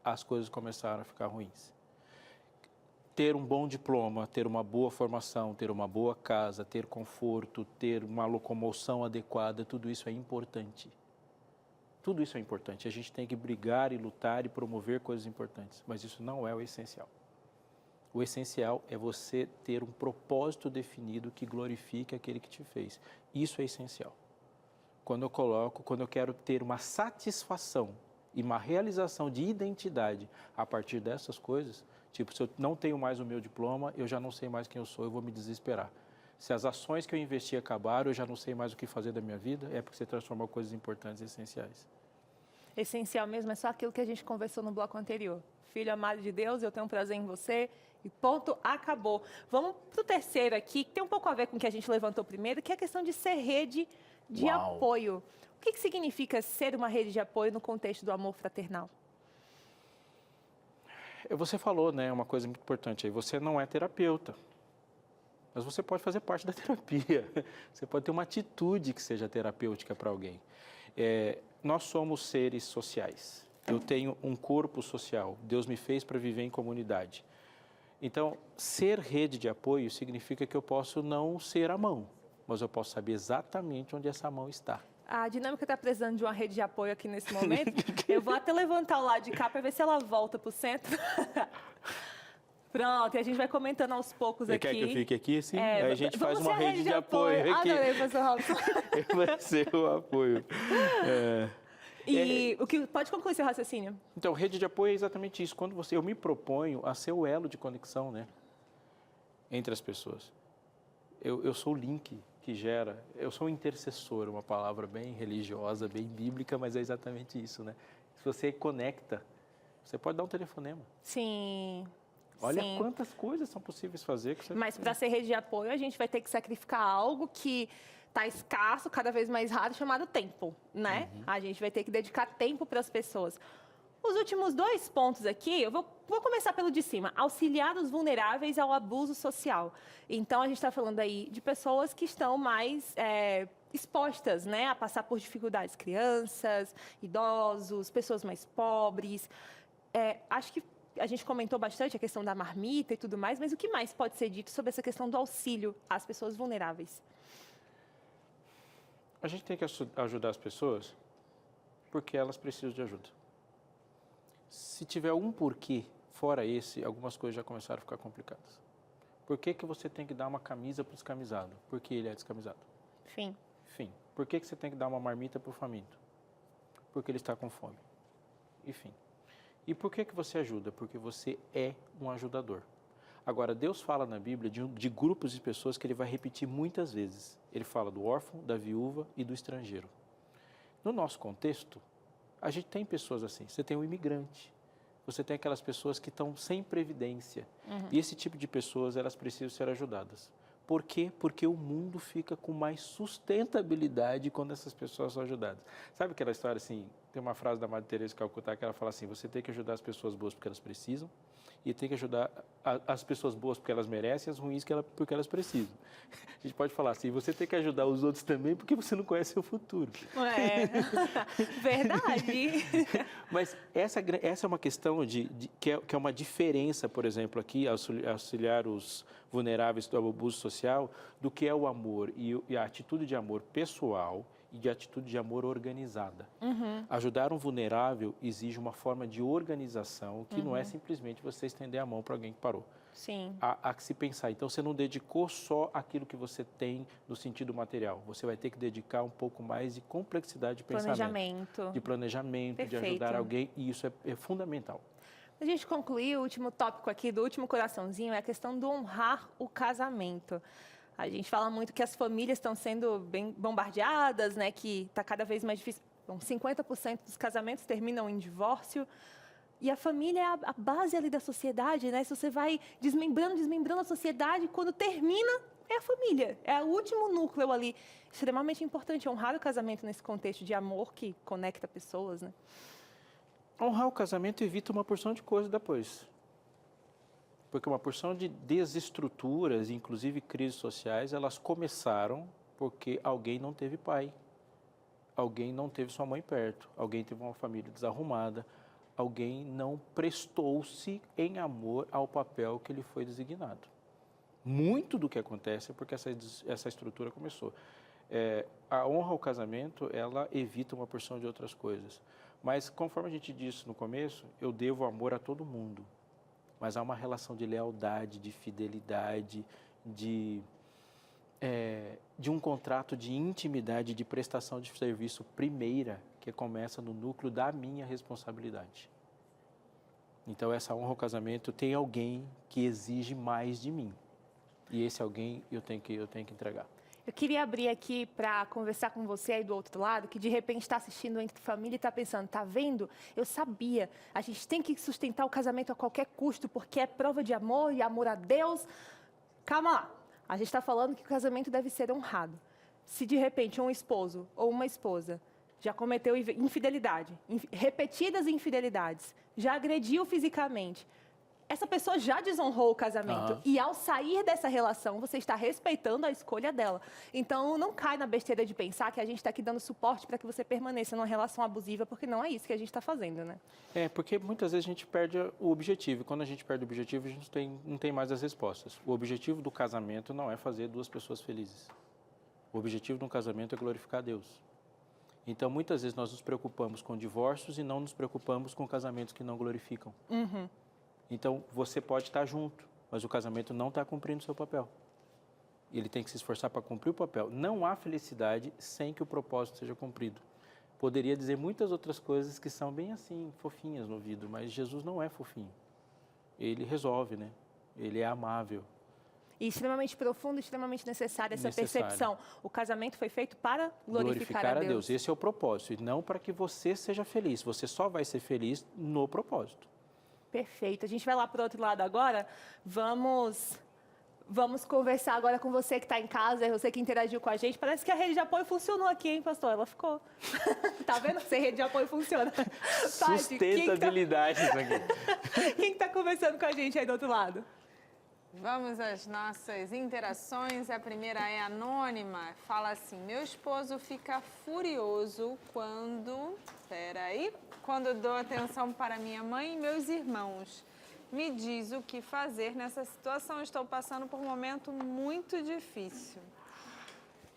as coisas começaram a ficar ruins. Ter um bom diploma, ter uma boa formação, ter uma boa casa, ter conforto, ter uma locomoção adequada, tudo isso é importante. Tudo isso é importante. A gente tem que brigar e lutar e promover coisas importantes, mas isso não é o essencial. O essencial é você ter um propósito definido que glorifique aquele que te fez. Isso é essencial. Quando eu quero ter uma satisfação e uma realização de identidade a partir dessas coisas, Tipo, se eu não tenho mais o meu diploma, eu já não sei mais quem eu sou, eu vou me desesperar. Se as ações que eu investi acabaram, eu já não sei mais o que fazer da minha vida, é porque você transformou coisas importantes e essenciais. Essencial mesmo é só aquilo que a gente conversou no bloco anterior. Filho amado de Deus, eu tenho um prazer em você e ponto, acabou. Vamos para o terceiro aqui, que tem um pouco a ver com o que a gente levantou primeiro, que é a questão de ser rede de apoio. O que significa ser uma rede de apoio no contexto do amor fraternal? Você falou, né, uma coisa muito importante aí, você não é terapeuta, mas você pode fazer parte da terapia. Você pode ter uma atitude que seja terapêutica para alguém. Nós somos seres sociais. Eu tenho um corpo social. Deus me fez para viver em comunidade. Então, ser rede de apoio significa que eu posso não ser a mão, mas eu posso saber exatamente onde essa mão está. A dinâmica está precisando de uma rede de apoio aqui nesse momento. Eu vou até levantar o lado de cá para ver se ela volta para o centro. Pronto, e a gente vai comentando aos poucos aqui. Quer que eu fique aqui, sim? Aí a gente faz uma rede de apoio aqui. Adorei, professor Robson. Vai ser o apoio. Pode concluir seu raciocínio. Então, rede de apoio é exatamente isso. Quando eu me proponho a ser o elo de conexão, né, entre as pessoas. Eu sou o link que gera, eu sou um intercessor, uma palavra bem religiosa, bem bíblica, mas é exatamente isso, né? Se você conecta, você pode dar um telefonema. Sim. Olha sim. quantas coisas são possíveis fazer. Mas para ser rede de apoio, a gente vai ter que sacrificar algo que está escasso, cada vez mais raro, chamado tempo, né? A gente vai ter que dedicar tempo para as pessoas. Os últimos 2 pontos aqui, eu vou começar pelo de cima. Auxiliar os vulneráveis ao abuso social. Então, a gente está falando aí de pessoas que estão mais expostas, né, a passar por dificuldades. Crianças, idosos, pessoas mais pobres. Acho que a gente comentou bastante a questão da marmita e tudo mais, mas o que mais pode ser dito sobre essa questão do auxílio às pessoas vulneráveis? A gente tem que ajudar as pessoas porque elas precisam de ajuda. Se tiver um porquê, fora esse, algumas coisas já começaram a ficar complicadas. Por que você tem que dar uma camisa para o descamisado? Porque ele é descamisado. Fim. Por que você tem que dar uma marmita para o faminto? Porque ele está com fome. Enfim. E por que você ajuda? Porque você é um ajudador. Agora, Deus fala na Bíblia de grupos de pessoas que ele vai repetir muitas vezes. Ele fala do órfão, da viúva e do estrangeiro. No nosso contexto, a gente tem pessoas assim. Você tem um imigrante, você tem aquelas pessoas que estão sem previdência. E esse tipo de pessoas, elas precisam ser ajudadas. Por quê? Porque o mundo fica com mais sustentabilidade quando essas pessoas são ajudadas. Sabe aquela história assim, tem uma frase da Madre Teresa de Calcutá que ela fala assim, você tem que ajudar as pessoas boas porque elas precisam e tem que ajudar as pessoas boas porque elas merecem e as ruins porque elas precisam. A gente pode falar assim, você tem que ajudar os outros também porque você não conhece o futuro. Verdade. Mas essa é uma questão que é uma diferença, por exemplo, aqui, auxiliar os vulneráveis do abuso social, do que é o amor e a atitude de amor pessoal e de atitude de amor organizada. Ajudar um vulnerável exige uma forma de organização que não é simplesmente você estender a mão para alguém que parou. Sim. Há que se pensar. Então, você não dedicou só aquilo que você tem no sentido material. Você vai ter que dedicar um pouco mais de complexidade de pensamento. De planejamento, Perfeito. de ajudar alguém. E isso é fundamental. A gente concluir o último tópico aqui do último coraçãozinho é a questão do honrar o casamento. A gente fala muito que as famílias estão sendo bem bombardeadas, né? Que está cada vez mais difícil. Bom, 50% dos casamentos terminam em divórcio. E a família é a base ali da sociedade, né? Se você vai desmembrando a sociedade, quando termina, é a família. É o último núcleo ali. Extremamente importante honrar o casamento nesse contexto de amor que conecta pessoas, né? Honrar o casamento evita uma porção de coisas depois. Porque uma porção de desestruturas, inclusive crises sociais, elas começaram porque alguém não teve pai. Alguém não teve sua mãe perto. Alguém teve uma família desarrumada. Alguém não prestou-se em amor ao papel que lhe foi designado. Muito do que acontece é porque essa estrutura começou. A honra ao casamento, ela evita uma porção de outras coisas. Mas, conforme a gente disse no começo, eu devo amor a todo mundo. Mas há uma relação de lealdade, de fidelidade, de um contrato de intimidade, de prestação de serviço primeira, que começa no núcleo da minha responsabilidade. Então, essa honra ao casamento tem alguém que exige mais de mim. E esse alguém eu tenho que entregar. Eu queria abrir aqui para conversar com você aí do outro lado, que de repente está assistindo Entre Família e está pensando, tá vendo? Eu sabia, a gente tem que sustentar o casamento a qualquer custo, porque é prova de amor e amor a Deus. Calma lá, a gente está falando que o casamento deve ser honrado. Se de repente um esposo ou uma esposa já cometeu infidelidade, repetidas infidelidades, já agrediu fisicamente, essa pessoa já desonrou o casamento. E ao sair dessa relação, você está respeitando a escolha dela. Então, não cai na besteira de pensar que a gente está aqui dando suporte para que você permaneça numa relação abusiva, porque não é isso que a gente está fazendo, né? Porque muitas vezes a gente perde o objetivo. E quando a gente perde o objetivo, a gente não tem mais as respostas. O objetivo do casamento não é fazer duas pessoas felizes. O objetivo de um casamento é glorificar a Deus. Então, muitas vezes nós nos preocupamos com divórcios e não nos preocupamos com casamentos que não glorificam. Então, você pode estar junto, mas o casamento não está cumprindo o seu papel. Ele tem que se esforçar para cumprir o papel. Não há felicidade sem que o propósito seja cumprido. Poderia dizer muitas outras coisas que são bem assim, fofinhas no ouvido, mas Jesus não é fofinho. Ele resolve, né? Ele é amável. E extremamente profundo, extremamente necessária essa percepção. O casamento foi feito para glorificar a Deus. Esse é o propósito, e não para que você seja feliz. Você só vai ser feliz no propósito. Perfeito. A gente vai lá para o outro lado agora. Vamos conversar agora com você que está em casa, você que interagiu com a gente. Parece que a rede de apoio funcionou aqui, hein, pastor? Ela ficou. Tá vendo? Se a rede de apoio funciona. Sustentabilidade isso aqui. Quem está conversando com a gente aí do outro lado? Vamos às nossas interações. A primeira é anônima. Fala assim: meu esposo fica furioso quando dou atenção para minha mãe e meus irmãos. Me diz o que fazer nessa situação. Estou passando por um momento muito difícil.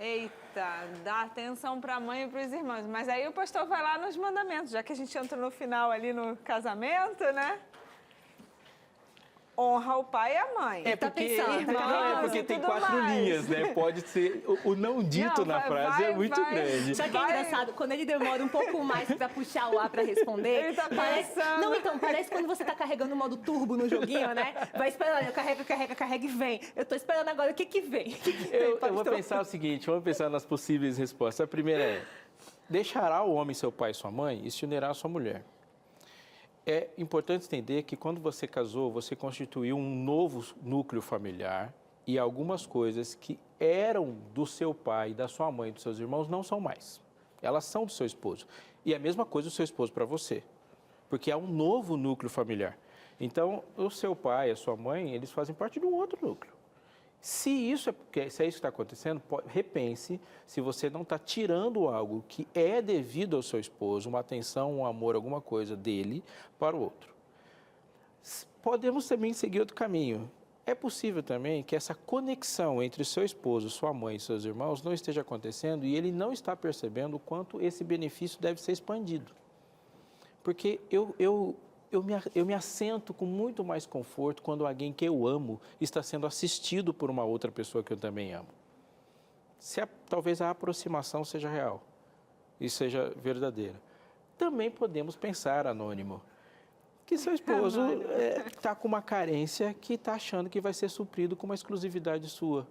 Eita, dá atenção para a mãe e para os irmãos. Mas aí o pastor vai lá nos mandamentos, já que a gente entra no final ali no casamento, né? Honra o pai e a mãe. Porque tem 4 linhas, né? Pode ser o não dito na frase é muito grande. Sabe o que é engraçado? Quando ele demora um pouco mais para puxar o ar para responder. Ele tá pensando. Não, então, parece quando você tá carregando o modo turbo no joguinho, né? Vai esperando, carrega e vem. Eu tô esperando agora o que vem. Eu vou pensar o seguinte, vamos pensar nas possíveis respostas. A primeira é: deixará o homem seu pai e sua mãe e se unirá à sua mulher. É importante entender que quando você casou, você constituiu um novo núcleo familiar e algumas coisas que eram do seu pai, da sua mãe, dos seus irmãos, não são mais. Elas são do seu esposo. E a mesma coisa do seu esposo para você, porque é um novo núcleo familiar. Então, o seu pai e a sua mãe, eles fazem parte de um outro núcleo. Se é isso que está acontecendo, repense se você não está tirando algo que é devido ao seu esposo, uma atenção, um amor, alguma coisa dele para o outro. Podemos também seguir outro caminho. É possível também que essa conexão entre seu esposo, sua mãe e seus irmãos não esteja acontecendo e ele não está percebendo o quanto esse benefício deve ser expandido. Porque eu me assento com muito mais conforto quando alguém que eu amo está sendo assistido por uma outra pessoa que eu também amo. Talvez a aproximação seja real e seja verdadeira. Também podemos pensar, anônimo, que seu esposo está com uma carência que está achando que vai ser suprido com uma exclusividade sua.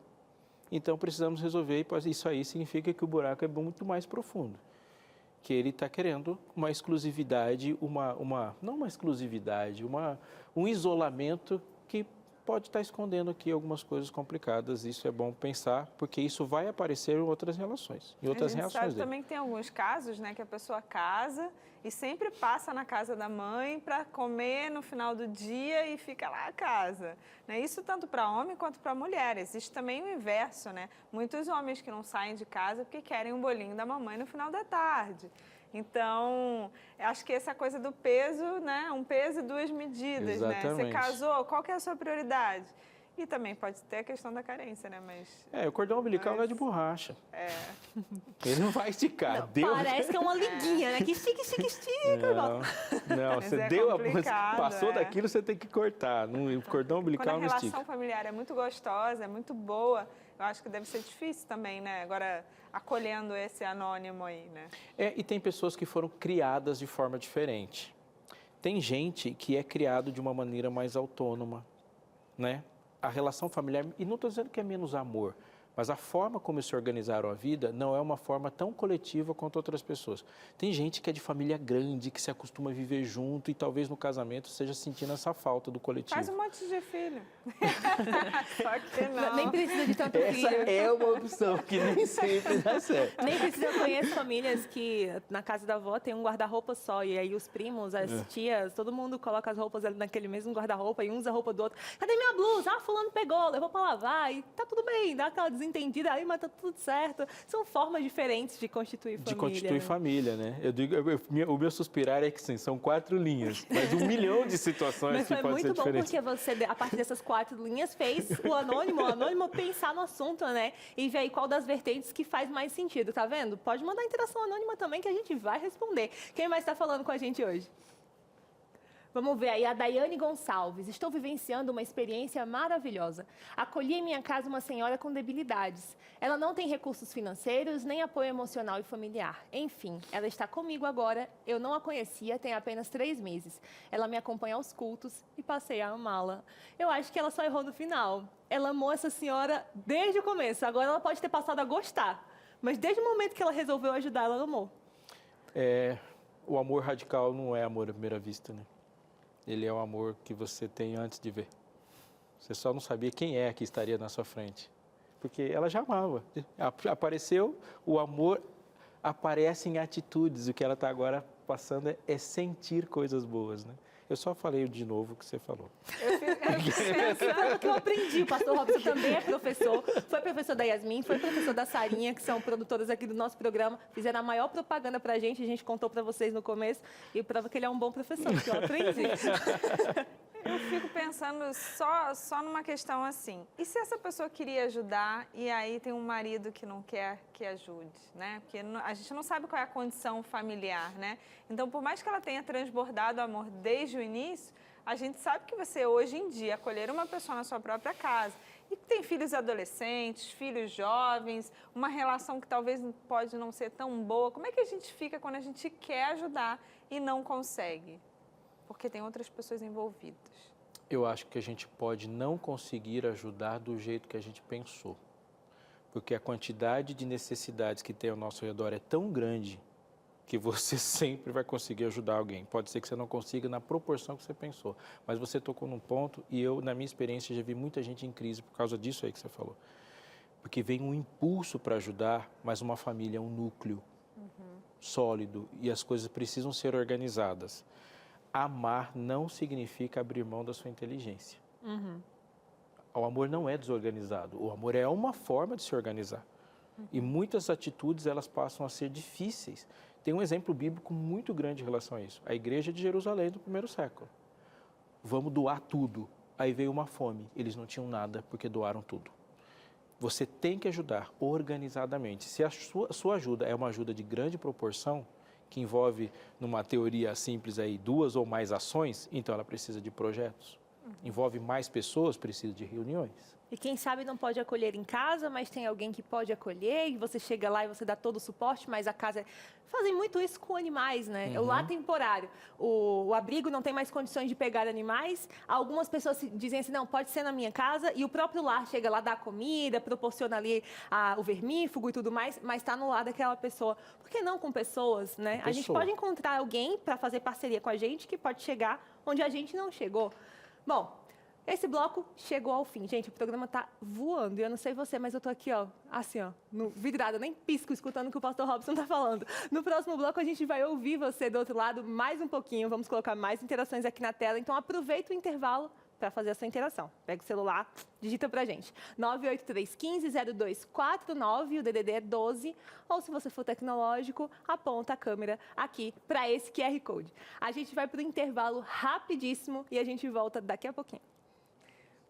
Então, precisamos resolver, e isso aí significa que o buraco é muito mais profundo. Que ele está querendo uma exclusividade, não uma exclusividade, um isolamento que pode estar escondendo aqui algumas coisas complicadas. Isso é bom pensar, porque isso vai aparecer em outras relações, em outras reações dele. Sabe também que tem alguns casos, né, que a pessoa casa e sempre passa na casa da mãe para comer no final do dia e fica lá a casa. Né? Isso tanto para homem quanto para mulher. Existe também o inverso, né? Muitos homens que não saem de casa porque querem um bolinho da mamãe no final da tarde. Então, acho que essa coisa do peso, né? Um peso e 2 medidas, exatamente, né? Você casou, qual que é a sua prioridade? E também pode ter a questão da carência, né? Mas o cordão umbilical não é de borracha. Ele não vai esticar. Não, parece que é uma liguinha, né? Que estica. Não, você passou daquilo, você tem que cortar. O cordão umbilical não estica. Quando a relação familiar é muito gostosa, é muito boa, eu acho que deve ser difícil também, né? Agora, acolhendo esse anônimo aí, né? E tem pessoas que foram criadas de forma diferente. Tem gente que é criado de uma maneira mais autônoma, né? A relação familiar, e não estou dizendo que é menos amor, mas a forma como eles se organizaram a vida não é uma forma tão coletiva quanto outras pessoas. Tem gente que é de família grande, que se acostuma a viver junto e talvez no casamento esteja sentindo essa falta do coletivo. Faz um monte de filho. Só que não. Nem precisa de tanto Essa filho. é uma opção que nem sempre dá certo. Nem precisa. Eu conheço famílias que na casa da avó tem um guarda-roupa só. E aí os primos, as tias, todo mundo coloca as roupas ali naquele mesmo guarda-roupa e um usa a roupa do outro. Cadê minha blusa? Ah, fulano pegou, levou pra lavar. E tá tudo bem, dá aquela desentendida aí, mas tá tudo certo. São formas diferentes de constituir família. De constituir né? família, né? Eu digo, o meu suspirar é que sim, são 4 linhas, mas 1 milhão de situações Mas que foi pode ser muito bom diferente. porque você, a partir dessas 4 linhas, fez o anônimo pensar no assunto, né? E ver aí qual das vertentes que faz mais sentido, tá vendo? Pode mandar interação anônima também que a gente vai responder. Quem mais está falando com a gente hoje? Vamos ver aí, a Daiane Gonçalves. Estou vivenciando uma experiência maravilhosa. Acolhi em minha casa uma senhora com debilidades. Ela não tem recursos financeiros, nem apoio emocional e familiar. Enfim, ela está comigo agora. Eu não a conhecia, tem apenas 3 meses. Ela me acompanha aos cultos e passei a amá-la. Eu acho que ela só errou no final. Ela amou essa senhora desde o começo. Agora ela pode ter passado a gostar. Mas desde o momento que ela resolveu ajudar, ela amou. O amor radical não é amor à primeira vista, né? Ele é o amor que você tem antes de ver. Você só não sabia quem é que estaria na sua frente. Porque ela já amava. Apareceu, o amor aparece em atitudes. O que ela está agora passando é sentir coisas boas, né? Eu só falei de novo o que você falou. Sabe o que eu aprendi? O pastor Robson também é professor, foi professor da Yasmin, foi professor da Sarinha, que são produtoras aqui do nosso programa, fizeram a maior propaganda pra gente, a gente contou pra vocês no começo, e prova que ele é um bom professor, porque eu aprendi. Eu fico pensando só numa questão assim. E se essa pessoa queria ajudar e aí tem um marido que não quer que ajude, né? Porque a gente não sabe qual é a condição familiar, né? Então, por mais que ela tenha transbordado amor desde o início, a gente sabe que você, hoje em dia, acolher uma pessoa na sua própria casa e que tem filhos adolescentes, filhos jovens, uma relação que talvez pode não ser tão boa, como é que a gente fica quando a gente quer ajudar e não consegue? Porque tem outras pessoas envolvidas. Eu acho que a gente pode não conseguir ajudar do jeito que a gente pensou. Porque a quantidade de necessidades que tem ao nosso redor é tão grande que você sempre vai conseguir ajudar alguém. Pode ser que você não consiga na proporção que você pensou. Mas você tocou num ponto e eu, na minha experiência, já vi muita gente em crise por causa disso aí que você falou. Porque vem um impulso para ajudar, mas uma família é um núcleo sólido e as coisas precisam ser organizadas. Amar não significa abrir mão da sua inteligência. O amor não é desorganizado. O amor é uma forma de se organizar. E muitas atitudes, elas passam a ser difíceis. Tem um exemplo bíblico muito grande em relação a isso. A igreja de Jerusalém do 1º século. Vamos doar tudo. Aí veio uma fome. Eles não tinham nada porque doaram tudo. Você tem que ajudar organizadamente. Se a sua ajuda é uma ajuda de grande proporção, que envolve, numa teoria simples aí, 2 ou mais ações, então ela precisa de projetos. Envolve mais pessoas, precisa de reuniões. E quem sabe não pode acolher em casa, mas tem alguém que pode acolher, e você chega lá e você dá todo o suporte, mas a casa... Fazem muito isso com animais, né? O lar temporário. O abrigo não tem mais condições de pegar animais. Algumas pessoas dizem assim, não, pode ser na minha casa, e o próprio lar chega lá, dá comida, proporciona ali o vermífugo e tudo mais, mas está no lar daquela pessoa. Por que não com pessoas, né? A gente pode encontrar alguém para fazer parceria com a gente que pode chegar onde a gente não chegou. Bom, esse bloco chegou ao fim. Gente, o programa tá voando. E eu não sei você, mas eu tô aqui, ó, assim, ó, vidrada, nem pisco, escutando o que o pastor Robson tá falando. No próximo bloco, a gente vai ouvir você do outro lado mais um pouquinho. Vamos colocar mais interações aqui na tela. Então, aproveita o intervalo para fazer a sua interação. Pega o celular, digita pra gente. 983-15-0249, o DDD é 12. Ou, se você for tecnológico, aponta a câmera aqui para esse QR Code. A gente vai pro intervalo rapidíssimo e a gente volta daqui a pouquinho.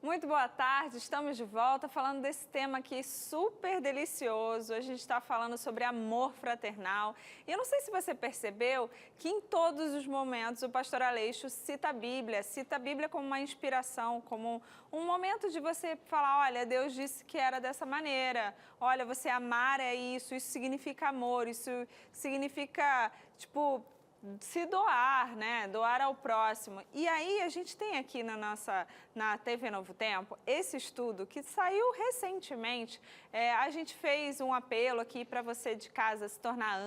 Muito boa tarde, estamos de volta falando desse tema aqui super delicioso. A gente está falando sobre amor fraternal. E eu não sei se você percebeu que em todos os momentos o pastor Aleixo cita a Bíblia como uma inspiração, como um momento de você falar, olha, Deus disse que era dessa maneira. Olha, você amar é isso significa amor, isso significa, tipo, se doar, né? Doar ao próximo. E aí a gente tem aqui na TV Novo Tempo esse estudo que saiu recentemente. A gente fez um apelo aqui para você de casa se tornar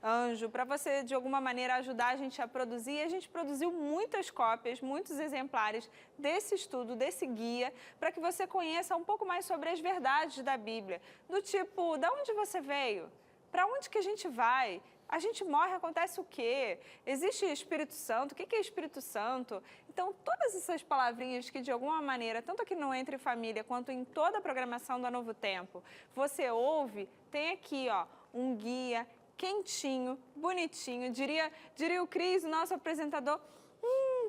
anjo, para você de alguma maneira ajudar a gente a produzir. E a gente produziu muitas cópias, muitos exemplares desse estudo, desse guia, para que você conheça um pouco mais sobre as verdades da Bíblia. Do tipo, da onde você veio? Para onde que a gente vai? A gente morre, acontece o quê? Existe Espírito Santo? O que é Espírito Santo? Então, todas essas palavrinhas que, de alguma maneira, tanto aqui no Entre Família, quanto em toda a programação da Novo Tempo, você ouve, tem aqui, ó, um guia quentinho, bonitinho. Diria o Cris, o nosso apresentador,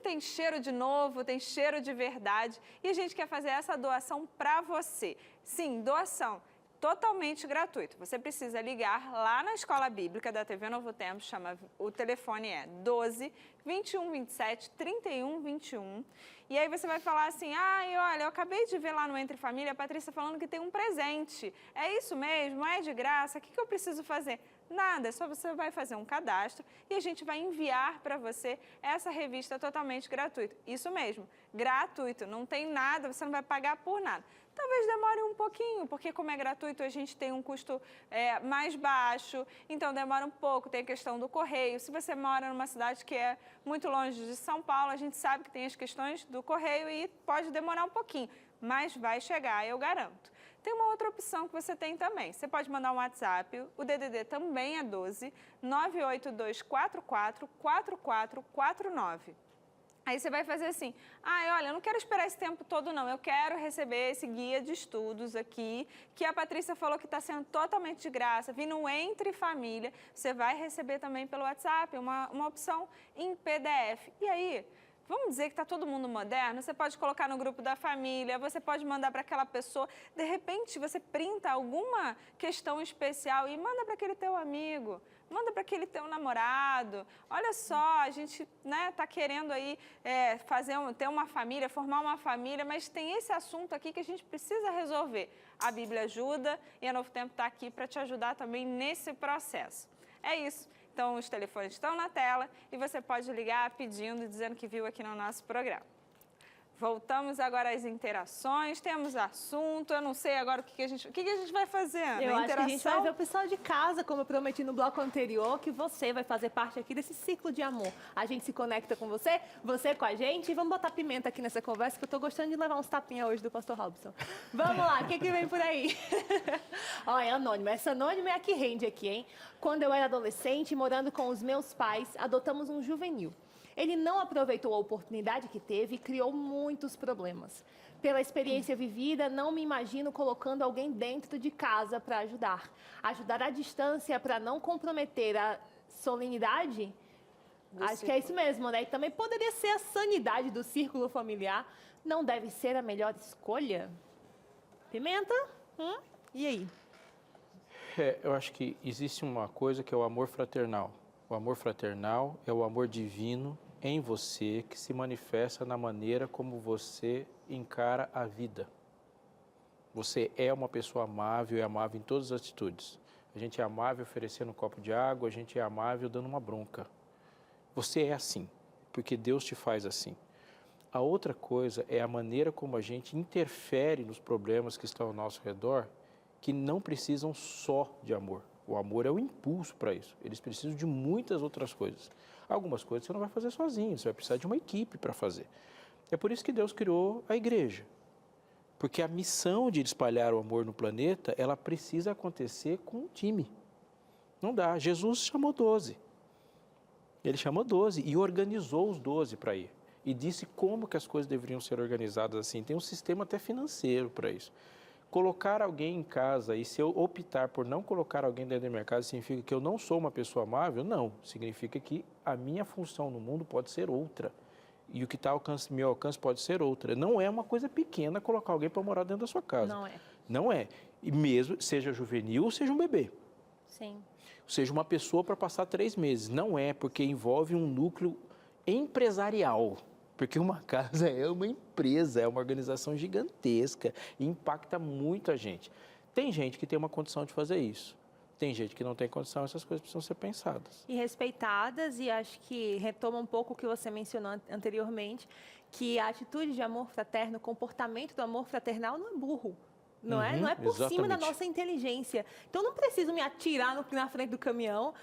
tem cheiro de novo, tem cheiro de verdade. E a gente quer fazer essa doação para você. Sim, doação totalmente gratuito. Você precisa ligar lá na Escola Bíblica da TV Novo Tempo, o telefone é 12 21 27 31 21. E aí você vai falar assim, olha, eu acabei de ver lá no Entre Família a Patrícia falando que tem um presente. É isso mesmo? É de graça? O que eu preciso fazer? Nada, só você vai fazer um cadastro e a gente vai enviar para você essa revista totalmente gratuita. Isso mesmo, gratuito, não tem nada, você não vai pagar por nada. Talvez demore um pouquinho, porque como é gratuito, a gente tem um custo mais baixo, então demora um pouco, tem a questão do correio. Se você mora numa cidade que é muito longe de São Paulo, a gente sabe que tem as questões do correio e pode demorar um pouquinho, mas vai chegar, eu garanto. Tem uma outra opção que você tem também. Você pode mandar um WhatsApp, o DDD também é 12 98244 4449. Aí você vai fazer assim, olha, eu não quero esperar esse tempo todo não, eu quero receber esse guia de estudos aqui, que a Patrícia falou que está sendo totalmente de graça, vindo Entre Família, você vai receber também pelo WhatsApp, uma opção em PDF. E aí, vamos dizer que está todo mundo moderno, você pode colocar no grupo da família, você pode mandar para aquela pessoa, de repente você printa alguma questão especial e manda para aquele teu amigo, manda para aquele teu namorado. Olha só, a gente tá querendo aí ter uma família, formar uma família, mas tem esse assunto aqui que a gente precisa resolver. A Bíblia ajuda e a Novo Tempo está aqui para te ajudar também nesse processo. É isso. Então, os telefones estão na tela e você pode ligar pedindo, dizendo que viu aqui no nosso programa. Voltamos agora às interações, temos assunto, eu não sei agora o que a gente vai fazer, Ana? Eu acho que a gente vai ver o pessoal de casa, como eu prometi no bloco anterior, que você vai fazer parte aqui desse ciclo de amor. A gente se conecta com você, você com a gente, e vamos botar pimenta aqui nessa conversa, que eu tô gostando de levar uns tapinhas hoje do pastor Robson. Vamos lá, o que vem por aí? Ó, é anônima. Essa anônima é a que rende aqui, hein? Quando eu era adolescente, morando com os meus pais, adotamos um juvenil. Ele não aproveitou a oportunidade que teve e criou muitos problemas. Pela experiência vivida, não me imagino colocando alguém dentro de casa para ajudar. Ajudar à distância para não comprometer a solenidade? Acho que é isso mesmo, né? E também poderia ser a sanidade do círculo familiar. Não deve ser a melhor escolha? Pimenta? E aí? Eu acho que existe uma coisa que é o amor fraternal. O amor fraternal é o amor divino em você que se manifesta na maneira como você encara a vida. Você é uma pessoa amável e amável em todas as atitudes. A gente é amável oferecendo um copo de água, a gente é amável dando uma bronca. Você é assim, porque Deus te faz assim. A outra coisa é a maneira como a gente interfere nos problemas que estão ao nosso redor, que não precisam só de amor. O amor é o impulso para isso. Eles precisam de muitas outras coisas. Algumas coisas você não vai fazer sozinho, você vai precisar de uma equipe para fazer. É por isso que Deus criou a igreja. Porque a missão de espalhar o amor no planeta, ela precisa acontecer com um time. Não dá. Jesus chamou 12. Ele chamou 12 e organizou os 12 para ir. E disse como que as coisas deveriam ser organizadas assim. Tem um sistema até financeiro para isso. Colocar alguém em casa, e se eu optar por não colocar alguém dentro da minha casa, significa que eu não sou uma pessoa amável? Não. Significa que a minha função no mundo pode ser outra. E o que está ao meu alcance pode ser outra. Não é uma coisa pequena colocar alguém para morar dentro da sua casa. Não é. Não é. E mesmo, seja juvenil ou seja um bebê. Sim. Seja uma pessoa para passar 3 meses. Não é, porque envolve um núcleo empresarial. Porque uma casa é uma empresa, é uma organização gigantesca e impacta muito a gente. Tem gente que tem uma condição de fazer isso. tem gente que não tem condição, essas coisas precisam ser pensadas. E respeitadas, e acho que retoma um pouco o que você mencionou anteriormente, que a atitude de amor fraterno, o comportamento do amor fraternal não é burro. Não é? Não é por cima da nossa inteligência. Então, eu não preciso me atirar na frente do caminhão.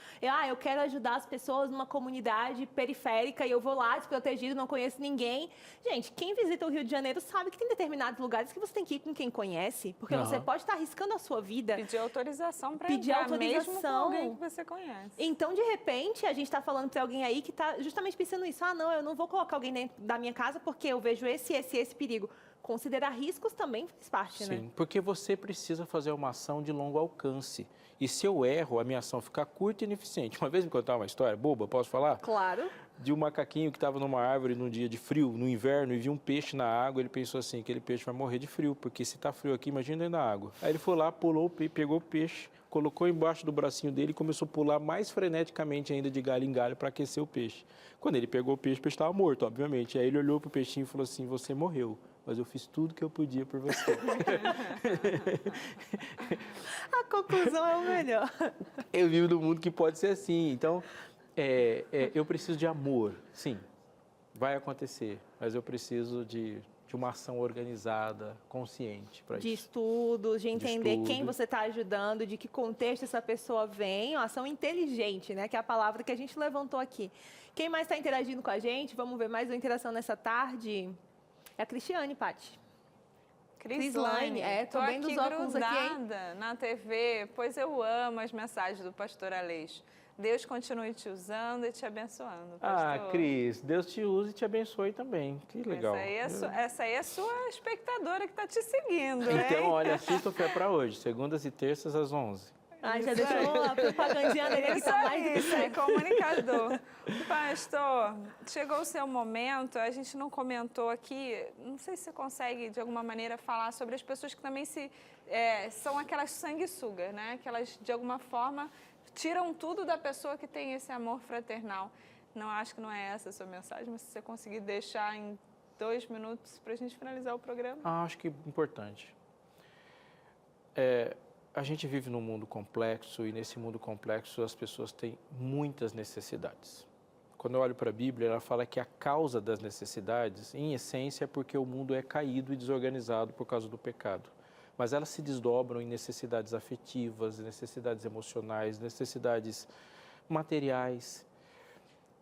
Eu quero ajudar as pessoas numa comunidade periférica e eu vou lá desprotegido, não conheço ninguém. Gente, quem visita o Rio de Janeiro sabe que tem determinados lugares que você tem que ir com quem conhece, porque você pode estar arriscando a sua vida. Pedir autorização para entrar, mesmo com alguém que você conhece. Então, de repente, a gente está falando para alguém aí que está justamente pensando isso. Não, eu não vou colocar alguém dentro da minha casa porque eu vejo esse perigo. Considerar riscos também faz parte, né? Sim, porque você precisa fazer uma ação de longo alcance. E se eu erro, a minha ação ficar curta e ineficiente. Uma vez me contaram uma história boba, posso falar? Claro. De um macaquinho que estava numa árvore num dia de frio, no inverno, e viu um peixe na água. Ele pensou assim, aquele peixe vai morrer de frio, porque se está frio aqui, imagina dentro da água. Aí ele foi lá, pulou, pegou o peixe, colocou embaixo do bracinho dele e começou a pular mais freneticamente ainda de galho em galho para aquecer o peixe. Quando ele pegou o peixe estava morto, obviamente. Aí ele olhou para o peixinho e falou assim, você morreu. Mas eu fiz tudo que eu podia por você. A conclusão é o melhor. Eu vivo num mundo que pode ser assim. Então, eu preciso de amor. Sim, vai acontecer. Mas eu preciso de uma ação organizada, consciente para isso. De estudos, de entender quem você está ajudando, de que contexto essa pessoa vem. Uma ação inteligente, né? Que é a palavra que a gente levantou aqui. Quem mais está interagindo com a gente? Vamos ver mais uma interação nessa tarde. É a Cristiane, Paty. Crislane, tô vendo os óculos aqui, hein? grudada na TV, pois eu amo as mensagens do pastor Aleixo. Deus continue te usando e te abençoando, pastor. Cris, Deus te use e te abençoe também. Que legal. Essa aí é a sua espectadora que está te seguindo, hein? Então, olha, assista o Fé para hoje, segundas e terças às 11. Já deixou a propagandinha dele que tá mais isso é comunicador. Pastor, chegou o seu momento, a gente não comentou aqui, não sei se você consegue, de alguma maneira, falar sobre as pessoas que também são aquelas sanguessugas, né? Que elas, de alguma forma, tiram tudo da pessoa que tem esse amor fraternal. Não, acho que não é essa a sua mensagem, mas se você conseguir deixar em 2 minutos para a gente finalizar o programa. Acho que é importante. A gente vive num mundo complexo e nesse mundo complexo as pessoas têm muitas necessidades. Quando eu olho para a Bíblia, ela fala que a causa das necessidades, em essência, é porque o mundo é caído e desorganizado por causa do pecado. Mas elas se desdobram em necessidades afetivas, necessidades emocionais, necessidades materiais.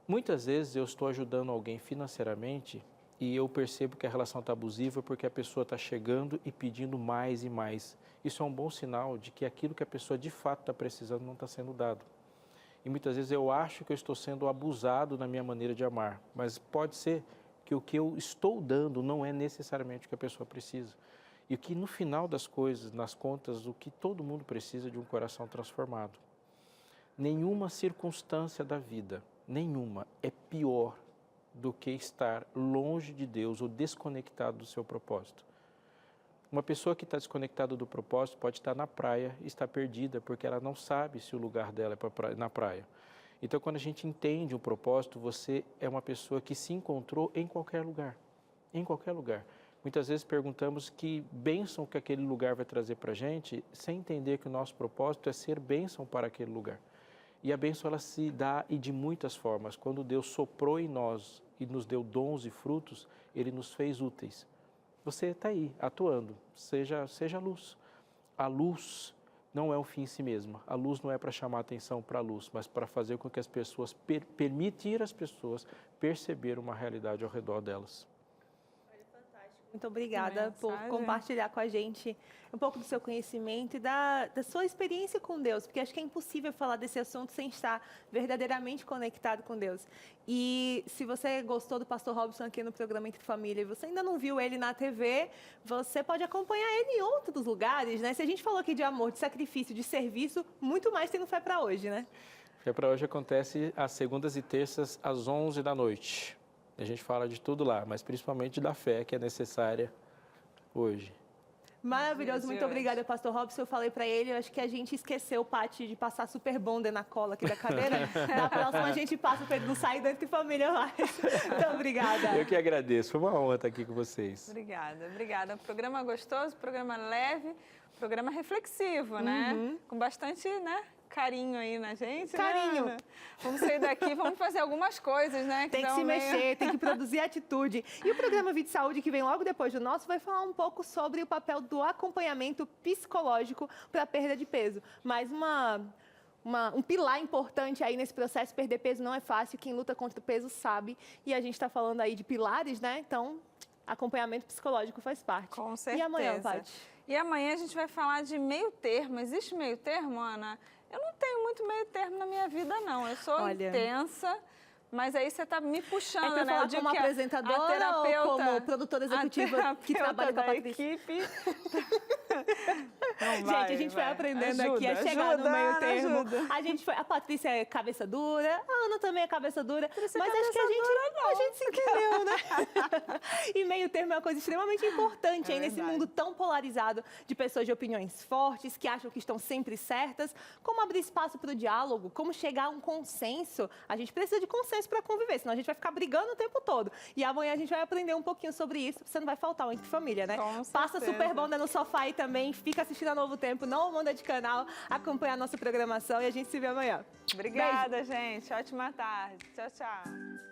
Muitas vezes eu estou ajudando alguém financeiramente e eu percebo que a relação está abusiva porque a pessoa está chegando e pedindo mais e mais. Isso é um bom sinal de que aquilo que a pessoa de fato está precisando não está sendo dado. E muitas vezes eu acho que eu estou sendo abusado na minha maneira de amar, mas pode ser que o que eu estou dando não é necessariamente o que a pessoa precisa. E que no final das coisas, nas contas, o que todo mundo precisa é de um coração transformado. Nenhuma circunstância da vida, nenhuma, é pior do que estar longe de Deus ou desconectado do seu propósito. Uma pessoa que está desconectada do propósito pode estar na praia e estar perdida, porque ela não sabe se o lugar dela é na praia. Então, quando a gente entende o propósito, você é uma pessoa que se encontrou em qualquer lugar. Em qualquer lugar. Muitas vezes perguntamos que bênção que aquele lugar vai trazer para a gente, sem entender que o nosso propósito é ser bênção para aquele lugar. E a bênção ela se dá e de muitas formas. Quando Deus soprou em nós e nos deu dons e frutos, Ele nos fez úteis. Você está aí, atuando, seja luz. A luz não é um fim em si mesma. A luz não é para chamar atenção para a luz, mas para fazer com que as pessoas, permitir as pessoas perceber uma realidade ao redor delas. Muito obrigada por compartilhar com a gente um pouco do seu conhecimento e da sua experiência com Deus, porque acho que é impossível falar desse assunto sem estar verdadeiramente conectado com Deus. E se você gostou do pastor Robson aqui no programa Entre Família e você ainda não viu ele na TV, você pode acompanhar ele em outros lugares, né? Se a gente falou aqui de amor, de sacrifício, de serviço, muito mais tem no Fé para Hoje, né? Fé para Hoje acontece às segundas e terças às 11 da noite. A gente fala de tudo lá, mas principalmente da fé que é necessária hoje. Maravilhoso, muito obrigada, pastor Robson. Eu falei para ele, eu acho que a gente esqueceu, Paty, de passar Super Bonder na cola aqui da cadeira. Na próxima a gente passa para ele não sair da Entre Família mais. Então, obrigada. Eu que agradeço, foi uma honra estar aqui com vocês. Obrigada. Programa gostoso, programa leve, programa reflexivo, né? Com bastante, carinho aí na gente, Carinho. né, Ana? Vamos sair daqui, vamos fazer algumas coisas, né? Tem que dão se meio- mexer, tem que produzir atitude. E o programa Vida e Saúde, que vem logo depois do nosso, vai falar um pouco sobre o papel do acompanhamento psicológico para a perda de peso. Mais um pilar importante aí nesse processo. Perder peso não é fácil, quem luta contra o peso sabe. E a gente está falando aí de pilares, né? Então, acompanhamento psicológico faz parte. Com certeza. E amanhã, Paty? E amanhã a gente vai falar de meio termo. Existe meio termo, Ana? Eu não tenho muito meio termo na minha vida, não. Eu sou Olha. intensa, mas aí você está me É puxando, para né? falar Eu digo como que a apresentadora terapeuta, ou como produtora executiva que trabalha com a da Patrícia? equipe. Não, Gente, a gente vai aprendendo aqui a chegar no meio Ana, termo. ajuda. A gente foi, a Patrícia é cabeça dura, a Ana também é cabeça dura, mas é acho que a gente se entendeu, né? E meio termo é uma coisa extremamente importante aí nesse verdade. mundo tão polarizado de pessoas de opiniões fortes, que acham que estão sempre certas. Como abrir espaço para o diálogo, como chegar a um consenso. A gente precisa de consenso para conviver, senão a gente vai ficar brigando o tempo todo. E amanhã a gente vai aprender um pouquinho sobre isso, você não vai faltar o Entre Família, né? Com Passa certeza. Super Bonder no sofá aí também, fica assistindo a Novo Tempo, não muda de canal, acompanha a nossa programação e a gente se vê amanhã. Obrigada, gente. Ótima tarde. Tchau, tchau.